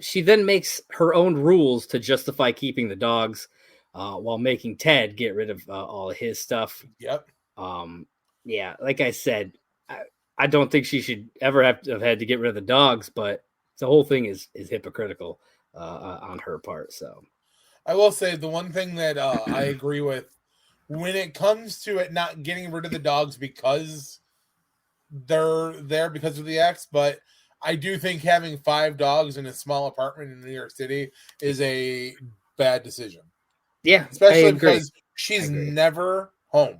she then makes her own rules to justify keeping the dogs while making Ted get rid of all of his stuff. Yep. Yeah, like I said, I don't think she should ever have had to get rid of the dogs, but the whole thing is hypocritical on her part. So I will say the one thing that I agree with when it comes to it not getting rid of the dogs because they're there because of the ex, but I do think having 5 dogs in a small apartment in New York City is a bad decision. Yeah, especially because she's never home.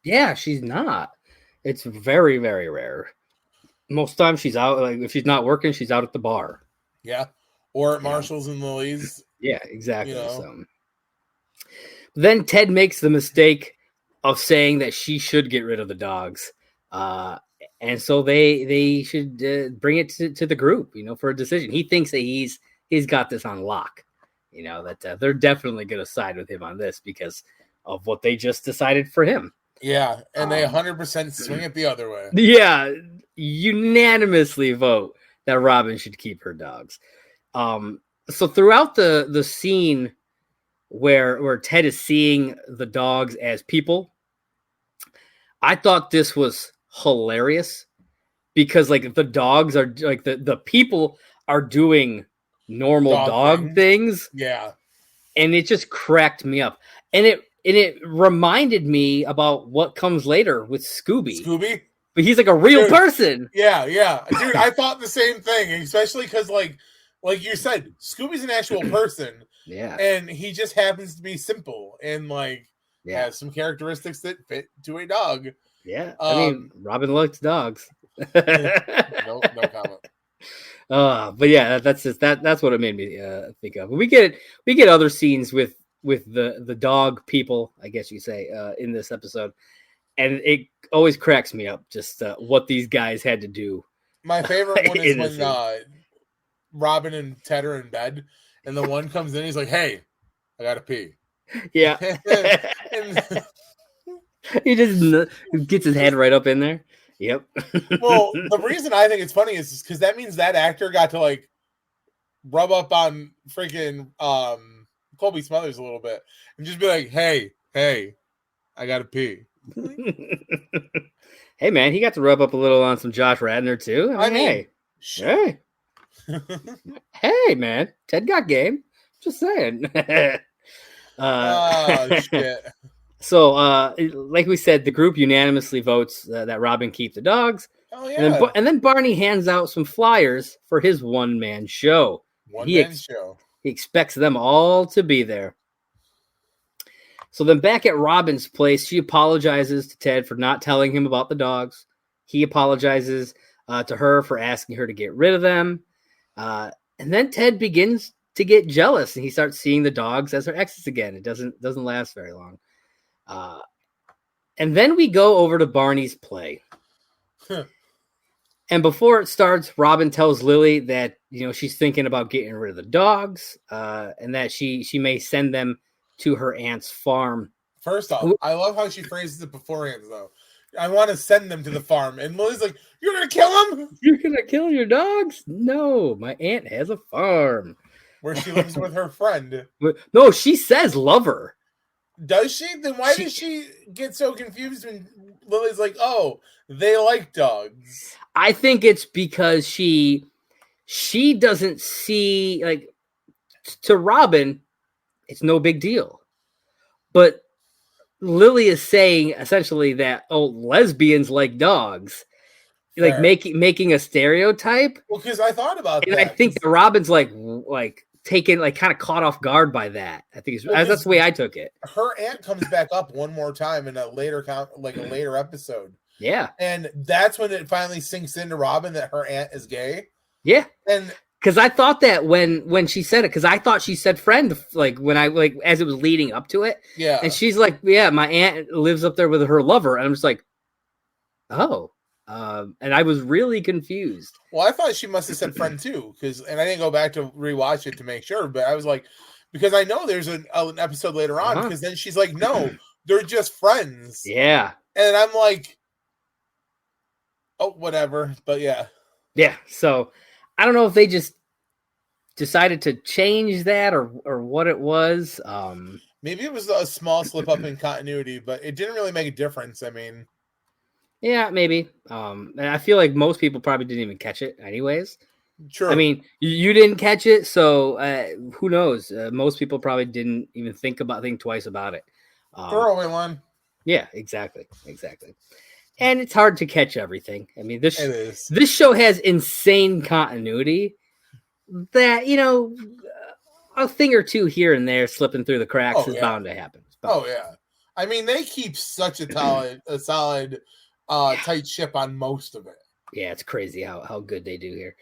Yeah, she's not. It's very, very rare. Most times she's out. Like if she's not working, she's out at the bar. Yeah, or at Marshall's and Lily's. Yeah, exactly. So then Ted makes the mistake of saying that she should get rid of the dogs, and so they should bring it to the group, for a decision. He thinks that he's got this on lock. That they're definitely going to side with him on this because of what they just decided for him. Yeah, and they 100% swing it the other way. Yeah, unanimously vote that Robin should keep her dogs. So throughout the scene where Ted is seeing the dogs as people, I thought this was hilarious because like the dogs are like the people are doing normal dog things. Yeah. And it just cracked me up. And it reminded me about what comes later with Scooby. But he's like a real person. Yeah. Dude, I thought the same thing, especially because like you said, Scooby's an actual person. Yeah. And he just happens to be simple and has some characteristics that fit to a dog. Yeah. I mean, Robin likes dogs. No comment. But yeah, that's what it made me think of. We get other scenes with the dog people, I guess you say, in this episode, and it always cracks me up just what these guys had to do. My favorite one is when Robin and Ted are in bed, and the one comes in, he's like, "Hey, I gotta pee." Yeah, he just gets his head right up in there. Yep. Well, the reason I think it's funny is because that means that actor got to rub up on freaking Colby Smothers a little bit and just be like, "Hey, Hey, I gotta pee. Hey, man, he got to rub up a little on some Josh Radnor, too. I mean, hey. Hey, man, Ted got game. Just saying. Oh, shit. So, like we said, the group unanimously votes that Robin keep the dogs. Oh, yeah. And then Barney hands out some flyers for his one-man show. Show. He expects them all to be there. So then back at Robin's place, she apologizes to Ted for not telling him about the dogs. He apologizes to her for asking her to get rid of them. And then Ted begins to get jealous, and he starts seeing the dogs as her exes again. It doesn't last very long. And then we go over to Barney's play. And before it starts, Robin tells Lily that, she's thinking about getting rid of the dogs, and that she may send them to her aunt's farm. First off, I love how she phrases it beforehand, though. I want to send them to the farm. And Lily's like, you're going to kill them? You're going to kill your dogs? No, my aunt has a farm. Where she lives with her friend. No, she says lover. Does she? Then why does she get so confused when Lily's like, oh, they like dogs? I think it's because she doesn't see, like, to Robin, it's no big deal. But Lily is saying essentially that, lesbians like dogs. Fair. Like making a stereotype. Well, because I thought about and that. I think that Robin's like taken, like, kind of caught off guard by that. I think that's the way I took it. Her aunt comes back up one more time in a later episode. Yeah. And that's when it finally sinks into Robin that her aunt is gay. Yeah. And because I thought that when she said it, because I thought she said friend, like when as it was leading up to it. Yeah. And she's like, yeah, my aunt lives up there with her lover. And I'm just like, oh. And I was really confused. Well, I thought she must have said friend too, and I didn't go back to rewatch it to make sure, but I was like, because I know there's an episode later on, because then she's like, no, they're just friends. Yeah. And I'm like, oh, whatever. But yeah. Yeah. So I don't know if they just decided to change that or what it was. Maybe it was a small slip up in continuity, but it didn't really make a difference. I mean, yeah, maybe. And I feel like most people probably didn't even catch it anyways. True. I mean, you didn't catch it, so who knows? Most people probably didn't even think twice about it. Throwaway line. Yeah, exactly. And it's hard to catch everything. I mean, this show has insane continuity that, a thing or two here and there slipping through the cracks is bound to happen. Oh, yeah. I mean, they keep such a solid tight ship on most of it. Yeah, it's crazy how good they do here.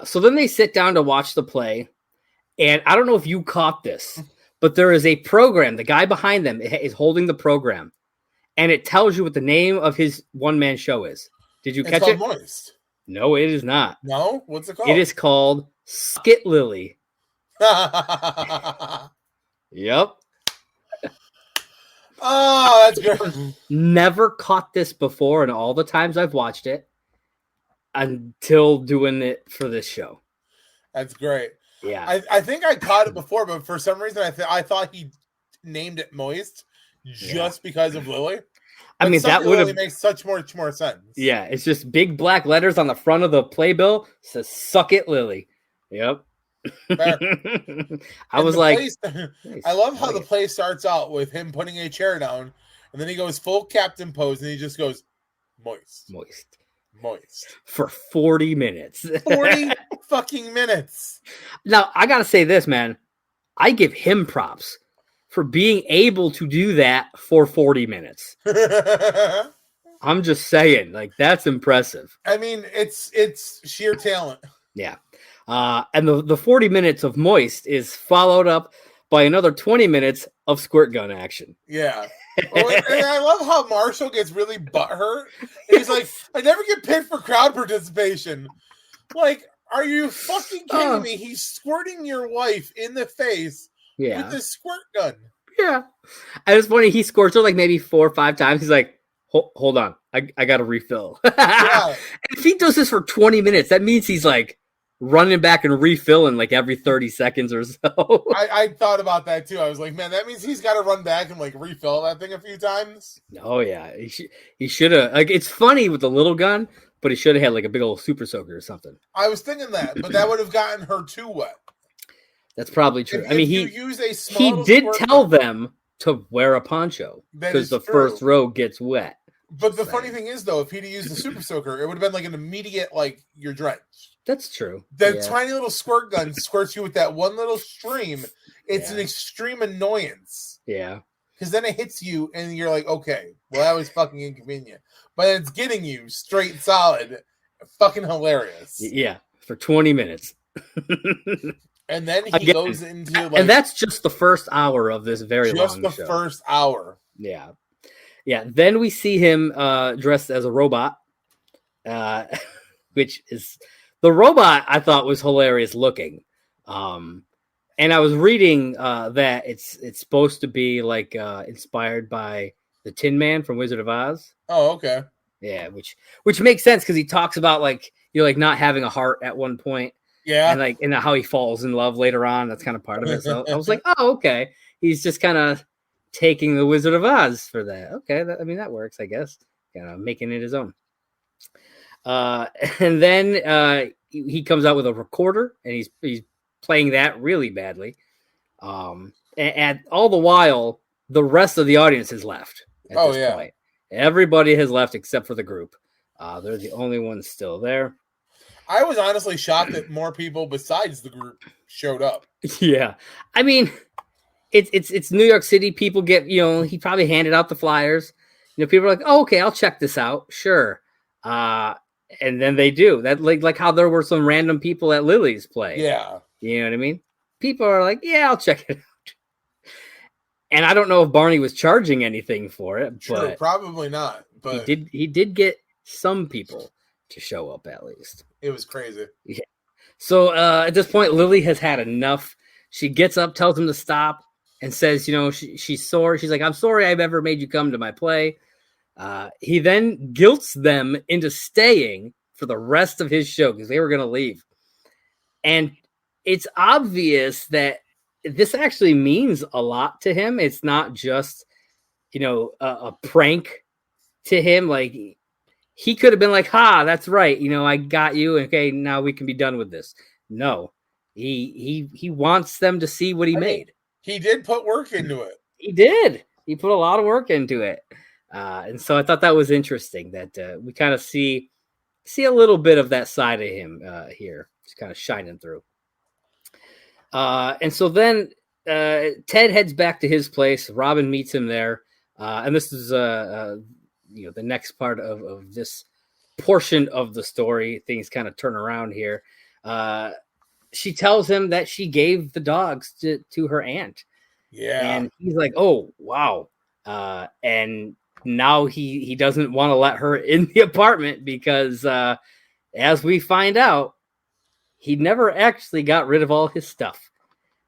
So then they sit down to watch the play. And I don't know if you caught this, but there is a program. The guy behind them is holding the program. And it tells you what the name of his one-man show is. Did you catch it? Moist. No, it is not. No? What's it called? It is called Skit Lily. Yep. Oh, that's good. Never caught this before, and all the times I've watched it until doing it for this show. That's great. Yeah. I think I caught it before, but for some reason I thought he named it Moist just because of Lily. I mean, that would have makes much more sense. Yeah, it's just big black letters on the front of the playbill. It says "Suck It, Lily." Yep. I was like, I love how the play starts out with him putting a chair down, and then he goes full captain pose, and he just goes moist for 40 minutes. 40 fucking minutes. Now I gotta say this, man. I give him props for being able to do that for 40 minutes. I'm just saying, like, that's impressive. I mean, it's sheer talent. Yeah. And the 40 minutes of moist is followed up by another 20 minutes of squirt gun action. Yeah. Oh, and I love how Marshall gets really butthurt. He's like, I never get picked for crowd participation. Like, are you fucking kidding me? He's squirting your wife in the face with a squirt gun. Yeah. And it's funny, he squirts her like maybe 4 or 5 times. He's like, hold on. I got to refill. Yeah. If he does this for 20 minutes, that means he's like running back and refilling like every 30 seconds or so. I thought about that too. I was like, man, that means he's got to run back and like refill that thing a few times. Oh yeah, he should have. Like, it's funny with the little gun, but he should have had like a big old super soaker or something. I was thinking that, but that would have gotten her too wet. That's probably true. If I mean, he did tell them to wear a poncho because the first row gets wet. But the funny thing is, though, if he'd used the super soaker, it would have been like an immediate, like, you're drenched. That's true. That tiny little squirt gun squirts you with that one little stream. It's an extreme annoyance. Yeah. Because then it hits you, and you're like, okay, well, that was fucking inconvenient. But it's getting you straight solid. Fucking hilarious. Yeah, for 20 minutes. And then he goes into like, and that's just the first hour of this very long show. Just the first hour. Yeah. Yeah. Then we see him dressed as a robot, which is the robot I thought was hilarious looking. And I was reading that it's supposed to be like inspired by the Tin Man from Wizard of Oz. Oh, okay. Yeah, which makes sense because he talks about like like not having a heart at one point. Yeah, and like how he falls in love later on. That's kind of part of it. So I was like, oh, okay. He's just kind of taking the Wizard of Oz for that. Okay, that works, I guess. Kind of making it his own. And then he comes out with a recorder, and he's playing that really badly. And all the while, the rest of the audience has left. At this point. Everybody has left except for the group. They're the only ones still there. I was honestly shocked that more people besides the group showed up. Yeah. I mean, it's New York City. People get, he probably handed out the flyers. People are like, oh, okay, I'll check this out. Sure. And then they do. That like how there were some random people at Lily's play. Yeah. You know what I mean? People are like, yeah, I'll check it out. And I don't know if Barney was charging anything for it. Sure, but probably not. But he did get some people to show up at least. It was crazy. Yeah. So at this point, Lily has had enough. She gets up, tells him to stop, and says, she's sorry. She's like, I'm sorry I've ever made you come to my play. He then guilts them into staying for the rest of his show because they were going to leave. And it's obvious that this actually means a lot to him. It's not just, a prank to him. Like, he could have been like, ha, that's right. I got you. Okay, now we can be done with this. No, he wants them to see what he made. He did put work into it. He did. He put a lot of work into it. And so I thought that was interesting that we kind of see a little bit of that side of him here. It's kind of shining through. And so then Ted heads back to his place. Robin meets him there. And this is the next part of this portion of the story. Things kind of turn around here. She tells him that she gave the dogs to her aunt. Yeah. And he's like, oh, wow. And now he doesn't want to let her in the apartment because as we find out, he never actually got rid of all his stuff.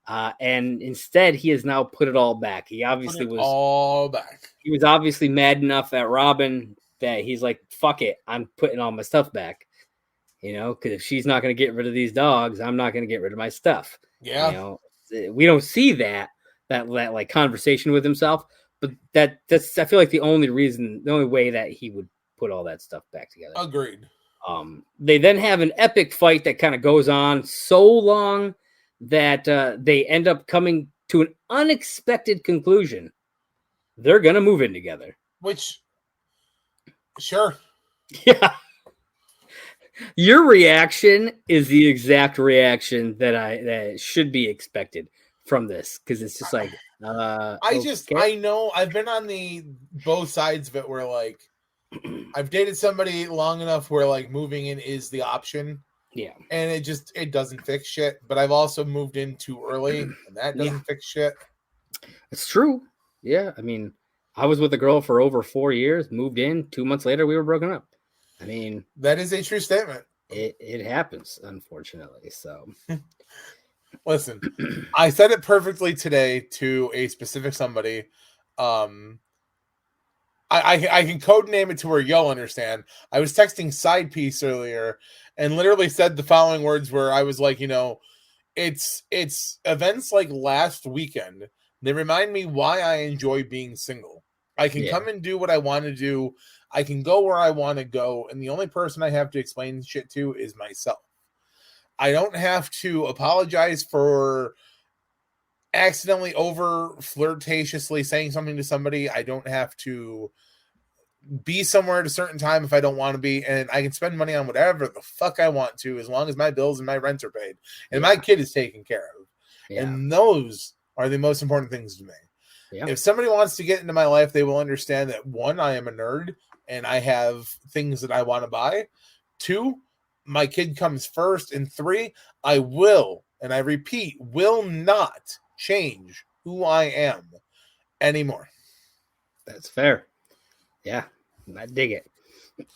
And instead, he has now put it all back. He obviously was all back. He was obviously mad enough at Robin that he's like, fuck it, I'm putting all my stuff back. Because if she's not going to get rid of these dogs, I'm not going to get rid of my stuff. Yeah. We don't see that like conversation with himself, but that's I feel like the only way that he would put all that stuff back together. Agreed. They then have an epic fight that kind of goes on so long that they end up coming to an unexpected conclusion. They're going to move in together. Which, sure. Yeah. Your reaction is the exact reaction that should be expected from this, because it's just like, I know I've been on the both sides of it where like I've dated somebody long enough where like moving in is the option. Yeah. And it doesn't fix shit. But I've also moved in too early and that doesn't fix shit. It's true. Yeah. I mean, I was with a girl for over 4 years, moved in, 2 months later, we were broken up. I mean, that is a true statement. It happens, unfortunately. So listen, I said it perfectly today to a specific somebody. I can code name it to where you'll understand. I was texting Side Piece earlier and literally said the following words where I was like, it's events like last weekend. They remind me why I enjoy being single. I can come and do what I want to do. I can go where I want to go. And the only person I have to explain shit to is myself. I don't have to apologize for accidentally over flirtatiously saying something to somebody. I don't have to be somewhere at a certain time if I don't want to be, and I can spend money on whatever the fuck I want to as long as my bills and my rents are paid and my kid is taken care of. And those are the most important things to me. If somebody wants to get into my life, they will understand that 1, I am a nerd and I have things that I want to buy. 2, my kid comes first. And 3, I will, and I repeat, will not change who I am anymore. That's fair. Yeah, I dig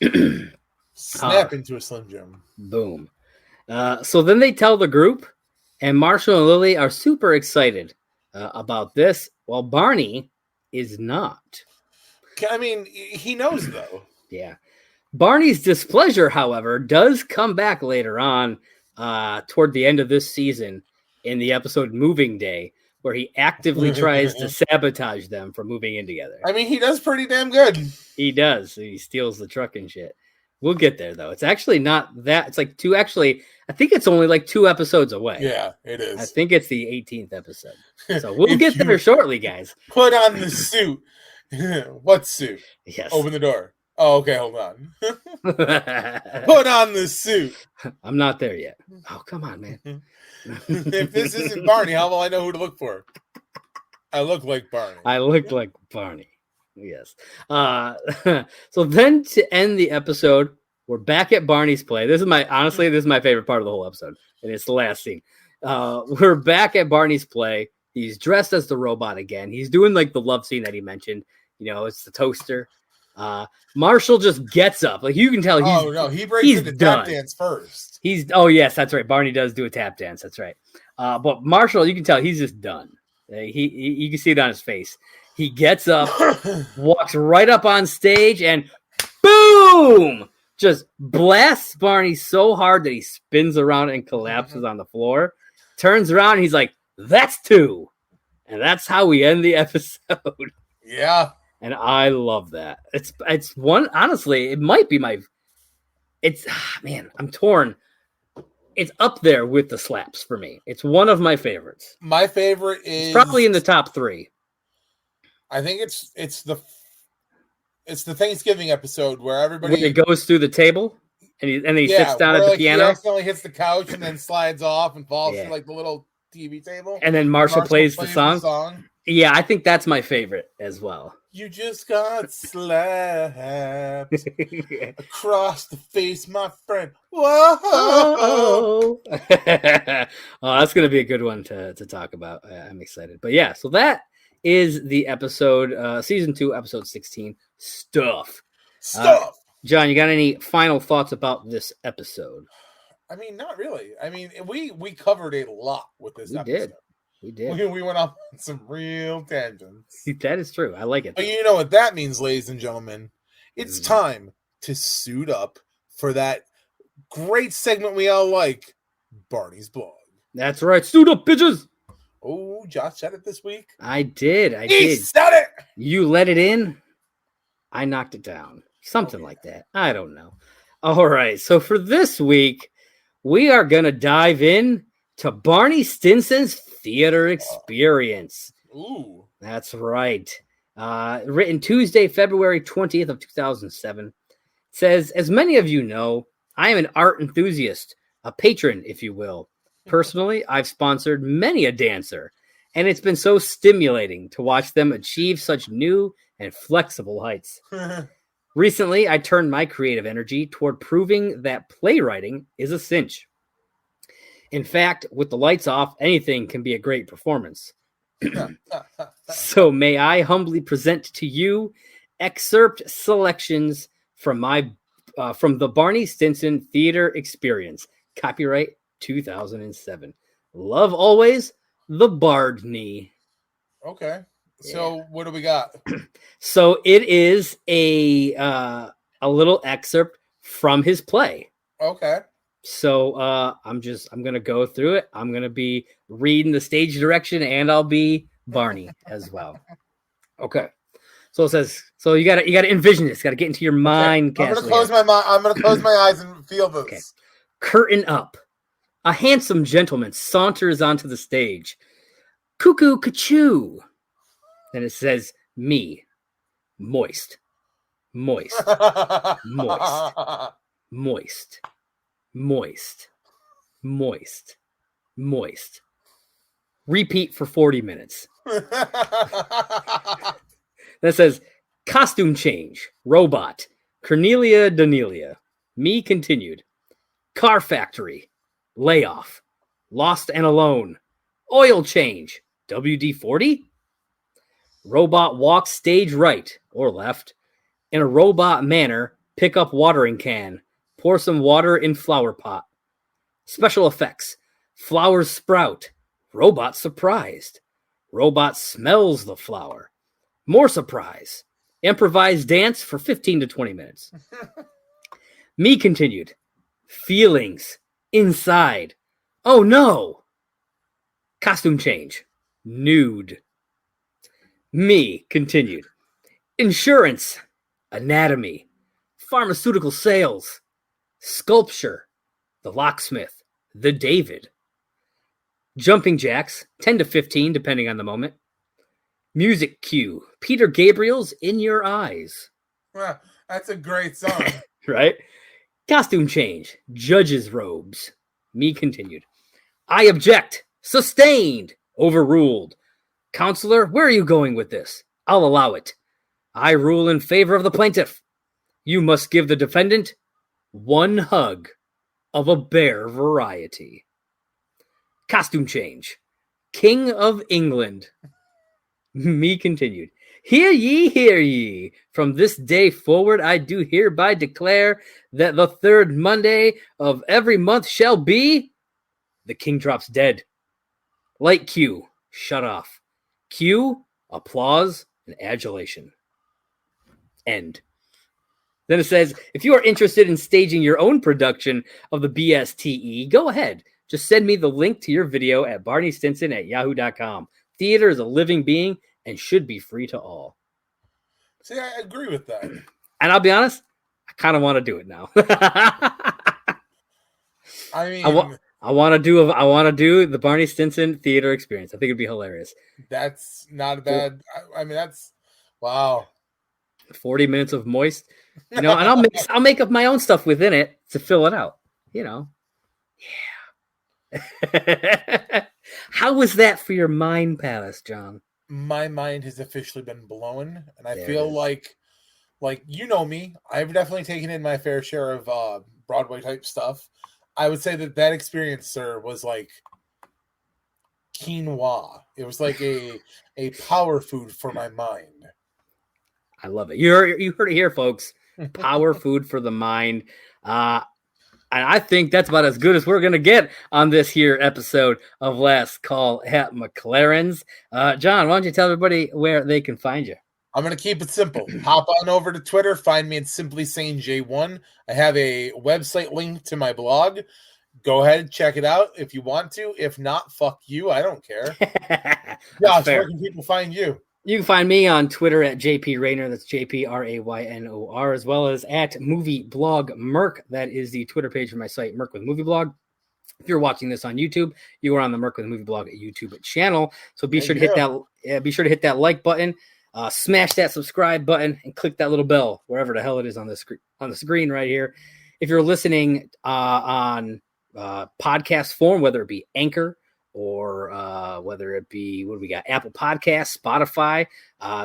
it. Snap into a Slim Jim. Boom. So then they tell the group, and Marshall and Lily are super excited about this, while Barney is not. I mean, he knows, though. Yeah. Barney's displeasure, however, does come back later on toward the end of this season in the episode Moving Day, where he actively tries to sabotage them from moving in together. I mean, he does pretty damn good. He does. He steals the truck and shit. We'll get there, though. It's actually not that. It's like 2. Actually, I think it's only like 2 episodes away. Yeah, it is. I think it's the 18th episode. So we'll get there shortly, guys. Put on the suit. What suit? Yes. Open the door. Oh, okay. Hold on. Put on the suit. I'm not there yet. Oh, come on, man. If this isn't Barney, how will I know who to look for? I look like Barney. I look like Barney. Yes. So then to end the episode, we're back at Barney's play. This is my favorite part of the whole episode. And it's the last scene. We're back at Barney's play. He's dressed as the robot again. He's doing like the love scene that he mentioned. It's the toaster. Marshall just gets up. Like you can tell he breaks into tap dance first. Yes, that's right. Barney does do a tap dance. That's right. But Marshall, you can tell he's just done. You can see it on his face. He gets up, walks right up on stage, and boom! Just blasts Barney so hard that he spins around and collapses on the floor. Turns around and he's like, "That's 2." And that's how we end the episode. Yeah. And I love that. It's one, honestly, it might be I'm torn. It's up there with the slaps for me. It's one of my favorites. My favorite is it's probably in the top 3. I think it's the Thanksgiving episode where everybody when it goes through the table and he sits down at the piano. He accidentally hits the couch and then slides off and falls through like the little TV table. And then Marshall plays the song. Yeah, I think that's my favorite as well. You just got slapped across the face, my friend. Whoa! That's going to be a good one to talk about. I'm excited. But yeah, so that is the episode, season 2, episode 16, Stuff. John, you got any final thoughts about this episode? I mean, not really. I mean, we covered a lot with this episode. We did. We went off on some real tangents. That is true. I like it. But you know what that means, ladies and gentlemen? It's time to suit up for that great segment we all like, Barney's Blog. That's right. Suit up, bitches! Oh, Josh said it this week. I did. He said it! You let it in. I knocked it down. Something like that. I don't know. All right. So for this week, we are going to dive in to Barney Stinson's theater experience. Ooh. That's right. Written Tuesday, February 20th of 2007. It says, as many of you know, I am an art enthusiast, a patron, if you will. Personally, I've sponsored many a dancer, and it's been so stimulating to watch them achieve such new and flexible heights. Recently, I turned my creative energy toward proving that playwriting is a cinch. In fact, with the lights off, anything can be a great performance. So may I humbly present to you excerpt selections from the Barney Stinson Theater Experience. Copyright 2007. Love always, the Barney. Okay. So what do we got? So it is a little excerpt from his play. Okay. So I'm gonna go through it. I'm gonna be reading the stage direction, and I'll be Barney as well. Okay. So it says, so you gotta envision this. Gotta get into your mind. I'm gonna close my mind. I'm gonna close my eyes and feel this. Okay. Curtain up. A handsome gentleman saunters onto the stage. Cuckoo cachoo. Then it says, me. Moist. Moist. Moist. Moist. Moist. Moist. Moist. Repeat for 40 minutes. That says, costume change. Robot. Cornelia Danelia. Me continued. Car factory. Layoff. Lost and alone. Oil change. WD-40. Robot walks stage right or left. In a robot manner, pick up watering can. Pour some water in flower pot. Special effects. Flowers sprout. Robot surprised. Robot smells the flower. More surprise. Improvised dance for 15 to 20 minutes. Me continued. Feelings. Inside. Oh no. Costume change. Nude. Me continued. Insurance. Anatomy. Pharmaceutical sales. Sculpture. The locksmith. The David. Jumping jacks. 10 to 15 depending on the moment. Music cue. Peter Gabriel's In Your Eyes. Well, that's a great song. Right? Costume change. Judge's robes. Me continued. I object. Sustained. Overruled. Counselor, where are you going with this? I'll allow it. I rule in favor of the plaintiff. You must give the defendant one hug of a bear variety. Costume change. King of England. Me continued. Hear ye, hear ye. From this day forward, I do hereby declare that the third Monday of every month shall be... The king drops dead. Light cue. Shut off. Cue. Applause and adulation. End. Then it says, if you are interested in staging your own production of the BSTE, go ahead. Just send me the link to your video at barneystinson@yahoo.com. Theater is a living being and should be free to all. See, I agree with that. And I'll be honest, I kind of want to do it now. I mean, I want to do the Barney Stinson theater experience. I think it'd be hilarious. That's not a bad. I mean, that's wow. 40 minutes of moist, and I'll make up my own stuff within it to fill it out. Yeah. How was that for your mind palace, John? My mind has officially been blown, and I feel like you know me, I've definitely taken in my fair share of Broadway type stuff. I would say that experience, sir, was like quinoa. It was like a power food for my mind. I love it. You heard it here, folks. Power food for the mind. And I think that's about as good as we're going to get on this here episode of Last Call at McLaren's. John, why don't you tell everybody where they can find you? I'm going to keep it simple. Hop on over to Twitter. Find me at Simply Sane J1. I have a website link to my blog. Go ahead, check it out if you want to. If not, fuck you. I don't care. Josh, where can people find you? You can find me on Twitter at JP Raynor. That's JPRAYNOR, as well as at Movie Blog Merc. That is the Twitter page for my site, Merc with Movie Blog. If you're watching this on YouTube, you are on the Merc with Movie Blog YouTube channel. So be sure to hit that. Be sure to hit that like button, smash that subscribe button, and click that little bell wherever the hell it is on the screen right here. If you're listening on podcast form, whether it be Anchor or whether it be, what do we got? Apple Podcasts, Spotify.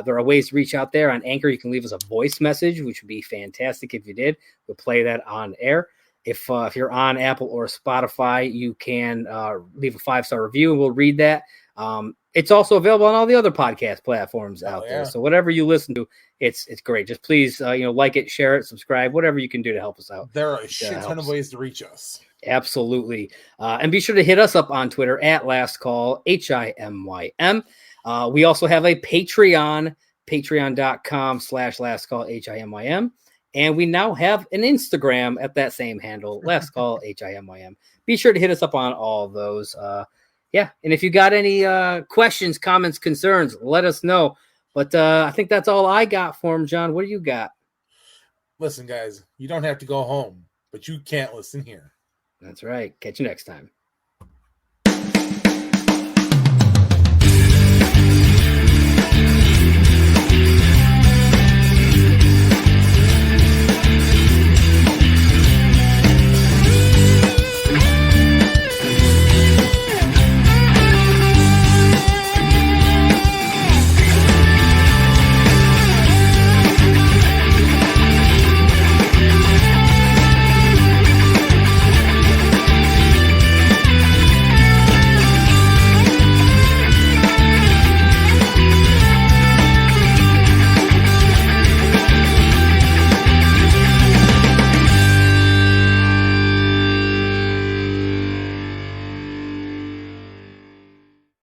There are ways to reach out there. On Anchor, you can leave us a voice message, which would be fantastic if you did. We'll play that on air. If you're on Apple or Spotify, you can leave a 5-star review, and we'll read that. It's also available on all the other podcast platforms out there. So whatever you listen to, it's great. Just please, like it, share it, subscribe, whatever you can do to help us out. There are a shit ton of ways to reach us. Absolutely. And be sure to hit us up on Twitter at Last Call, HIMYM. We also have a Patreon, patreon.com/lastcall HIMYM. And we now have an Instagram at that same handle, Last Call HIMYM. Be sure to hit us up on all of those. Yeah. And if you got any questions, comments, concerns, let us know. But I think that's all I got for him, John. What do you got? Listen, guys, you don't have to go home, but you can't listen here. That's right. Catch you next time.